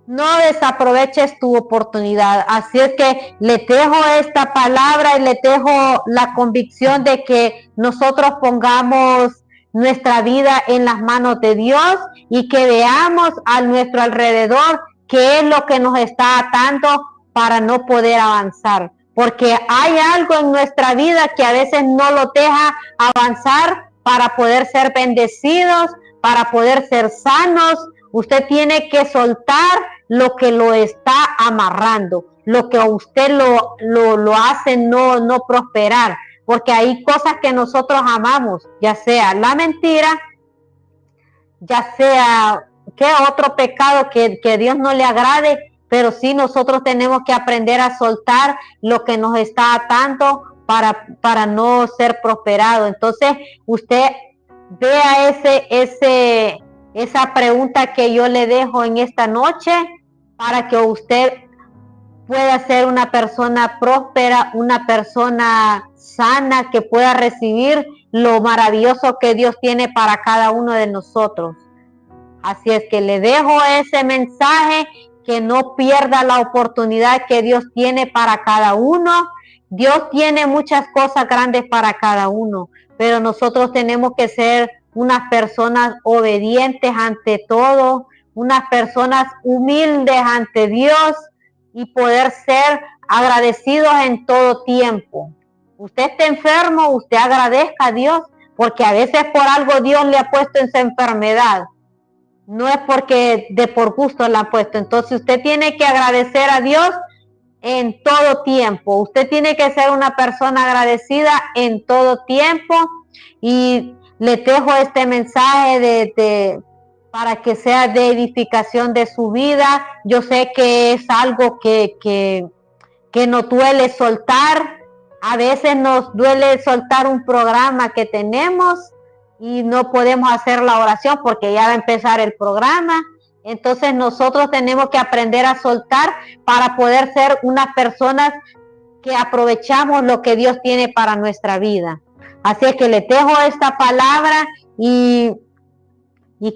no desaproveches tu oportunidad. Así es que le dejo esta palabra y le dejo la convicción de que nosotros pongamos nuestra vida en las manos de Dios y que veamos a nuestro alrededor qué es lo que nos está atando para no poder avanzar. Porque hay algo en nuestra vida que a veces no lo deja avanzar para poder ser bendecidos, para poder ser sanos. Usted tiene que soltar lo que lo está amarrando, lo que a usted lo hace no prosperar, porque hay cosas que nosotros amamos, ya sea la mentira, ya sea que otro pecado que Dios no le agrade, pero sí nosotros tenemos que aprender a soltar lo que nos está atando para no ser prosperado. Entonces usted vea esa pregunta que yo le dejo en esta noche, para que usted pueda ser una persona próspera, una persona sana, que pueda recibir lo maravilloso que Dios tiene para cada uno de nosotros. Así es que le dejo ese mensaje, que no pierda la oportunidad que Dios tiene para cada uno. Dios tiene muchas cosas grandes para cada uno, pero nosotros tenemos que ser unas personas obedientes ante todo, unas personas humildes ante Dios y poder ser agradecidos en todo tiempo. Usted está enfermo, usted agradezca a Dios, porque a veces por algo Dios le ha puesto esa enfermedad. No es porque por gusto la ha puesto. Entonces usted tiene que agradecer a Dios en todo tiempo. Usted tiene que ser una persona agradecida en todo tiempo. Y le dejo este mensaje para que sea de edificación de su vida. Yo sé que es algo que nos duele soltar. A veces nos duele soltar un programa que tenemos y no podemos hacer la oración porque ya va a empezar el programa. Entonces nosotros tenemos que aprender a soltar para poder ser unas personas que aprovechamos lo que Dios tiene para nuestra vida. Así es que les dejo esta palabra y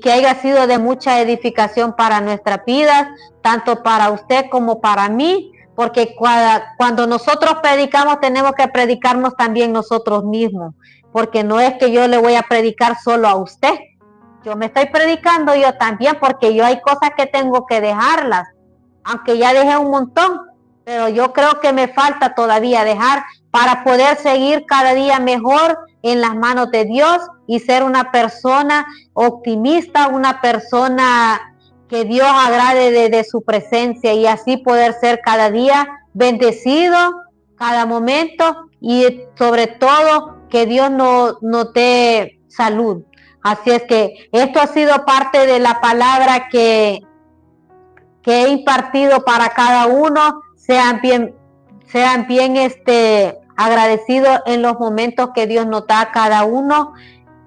que haya sido de mucha edificación para nuestras vidas, tanto para usted como para mí, porque cuando nosotros predicamos tenemos que predicarnos también nosotros mismos, porque no es que yo le voy a predicar solo a usted, yo me estoy predicando yo también, porque yo hay cosas que tengo que dejarlas, aunque ya dejé un montón, pero yo creo que me falta todavía dejar para poder seguir cada día mejor en las manos de Dios y ser una persona optimista, una persona que Dios agrade de su presencia, y así poder ser cada día bendecido, cada momento, y sobre todo que Dios nos dé salud. Así es que esto ha sido parte de la palabra que he impartido para cada uno. Sean bien agradecidos en los momentos que Dios nos da a cada uno,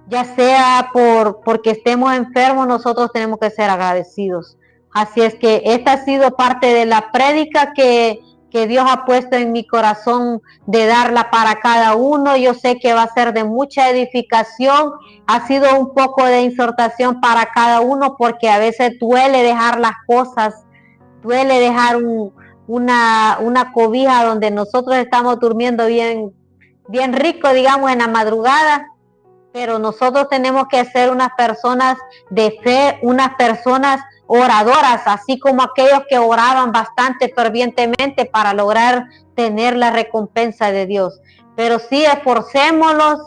ya sea porque estemos enfermos. Nosotros tenemos que ser agradecidos. Así es que esta ha sido parte de la prédica que Dios ha puesto en mi corazón de darla para cada uno. Yo sé que va a ser de mucha edificación. Ha sido un poco de exhortación para cada uno, porque a veces duele dejar las cosas, duele dejar una cobija donde nosotros estamos durmiendo bien rico, digamos, en la madrugada. Pero nosotros tenemos que ser unas personas de fe, unas personas oradoras, así como aquellos que oraban bastante fervientemente para lograr tener la recompensa de Dios. Pero sí, esforcémonos,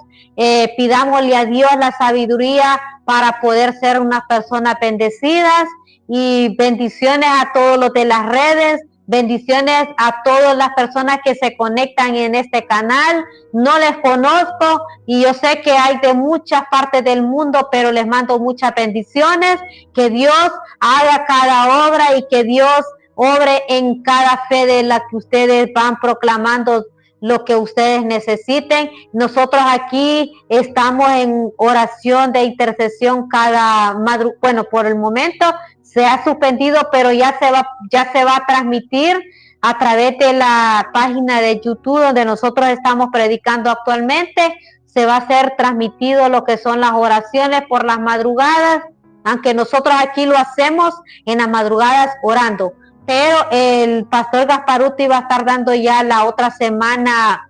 pidámosle a Dios la sabiduría para poder ser unas personas bendecidas, y bendiciones a todos los de las redes. Bendiciones a todas las personas que se conectan en este canal. No les conozco y yo sé que hay de muchas partes del mundo, pero les mando muchas bendiciones. Que Dios haga cada obra y que Dios obre en cada fe de la que ustedes van proclamando lo que ustedes necesiten. Nosotros aquí estamos en oración de intercesión cada madrugada. Bueno, por el momento se ha suspendido, pero ya se va a transmitir a través de la página de YouTube donde nosotros estamos predicando actualmente. Se va a ser transmitido lo que son las oraciones por las madrugadas, aunque nosotros aquí lo hacemos en las madrugadas orando, pero el pastor Gasparuti va a estar dando ya la otra semana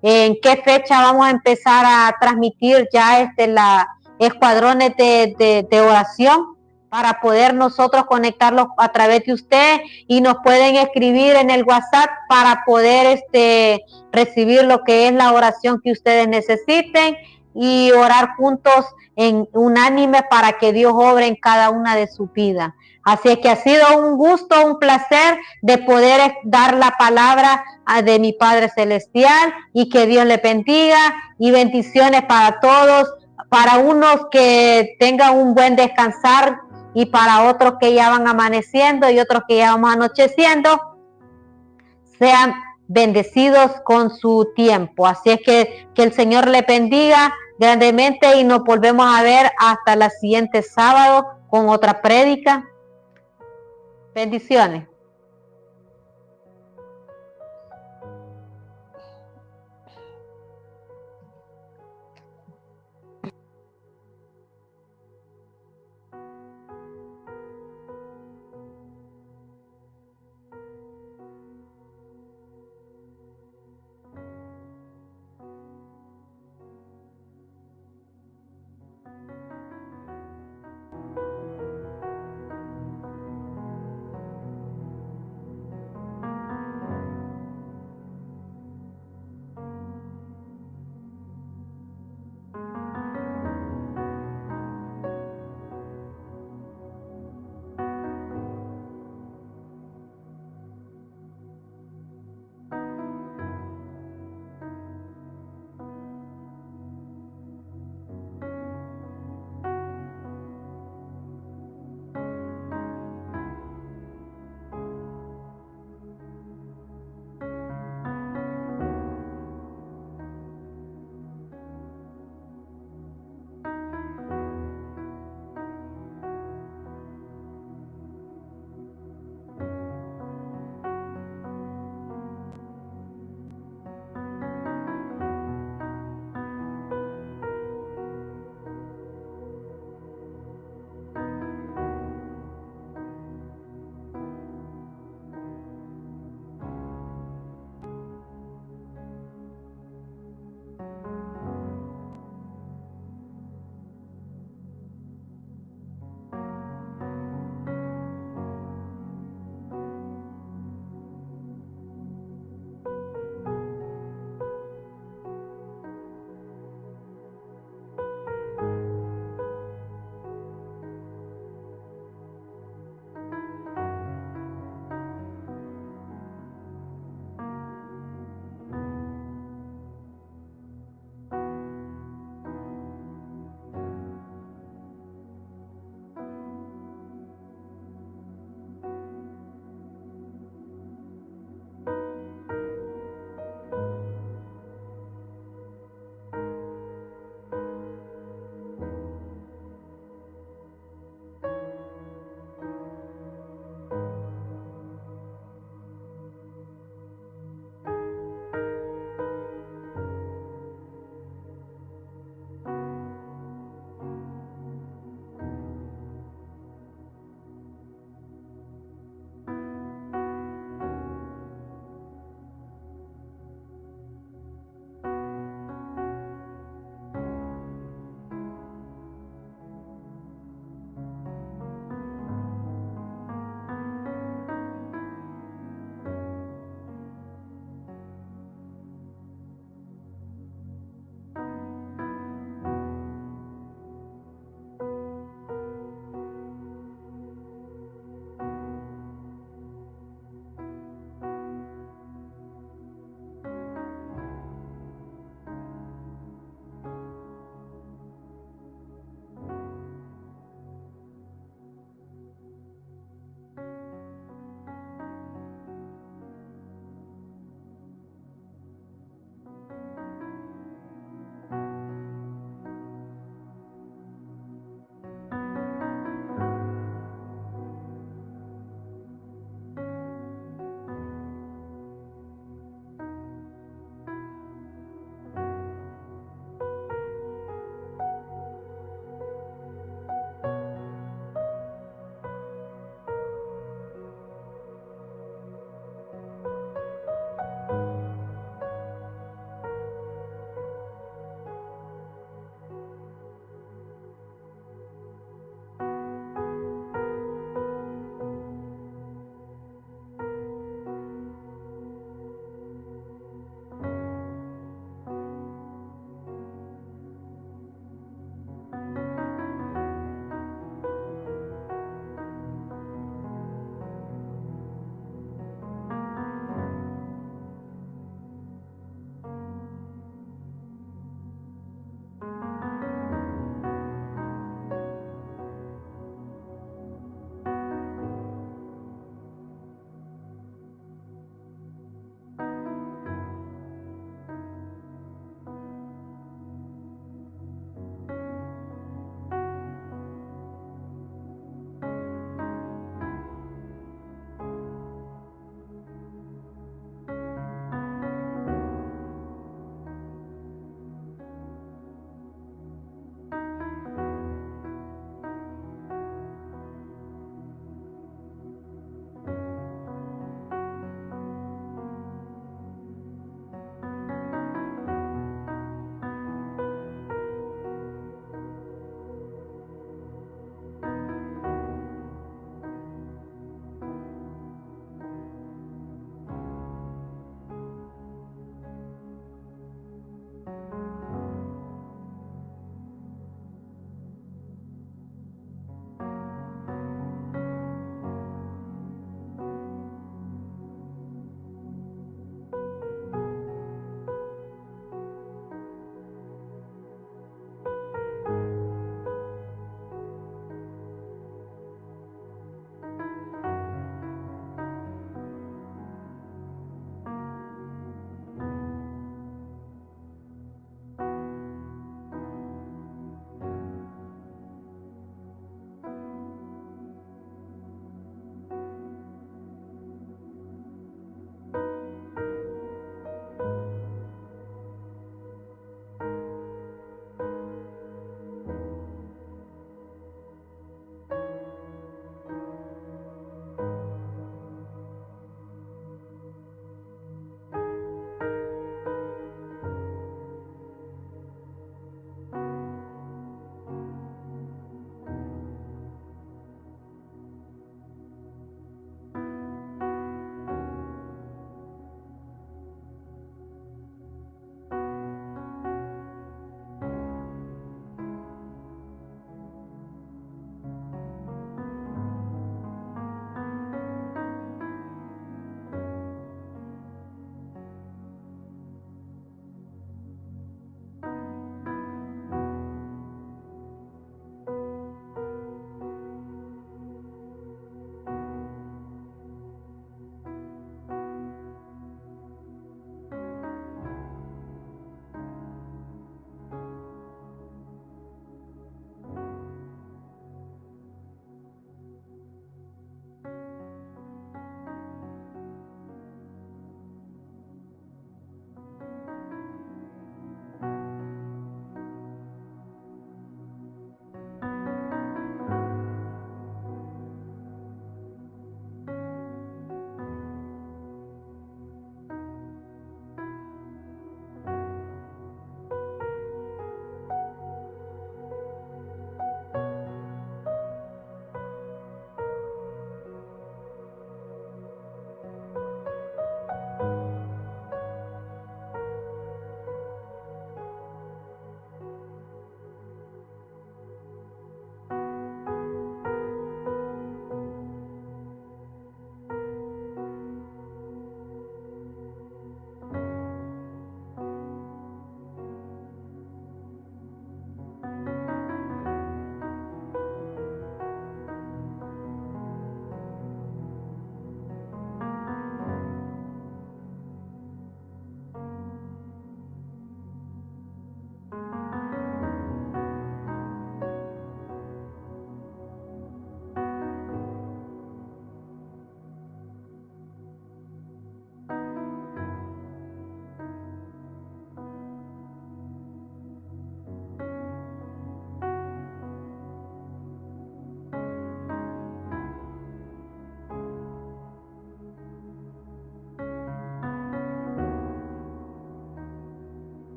en qué fecha vamos a empezar a transmitir ya la escuadrones de oración, para poder nosotros conectarlos a través de usted, y nos pueden escribir en el WhatsApp para poder recibir lo que es la oración que ustedes necesiten y orar juntos en unánime para que Dios obre en cada una de sus vidas. Así es que ha sido un gusto, un placer de poder dar la palabra de mi Padre Celestial, y que Dios le bendiga y bendiciones para todos, para unos que tengan un buen descansar y para otros que ya van amaneciendo y otros que ya vamos anocheciendo, sean bendecidos con su tiempo. Así es que el Señor le bendiga grandemente y nos volvemos a ver hasta la siguiente sábado con otra prédica. Bendiciones.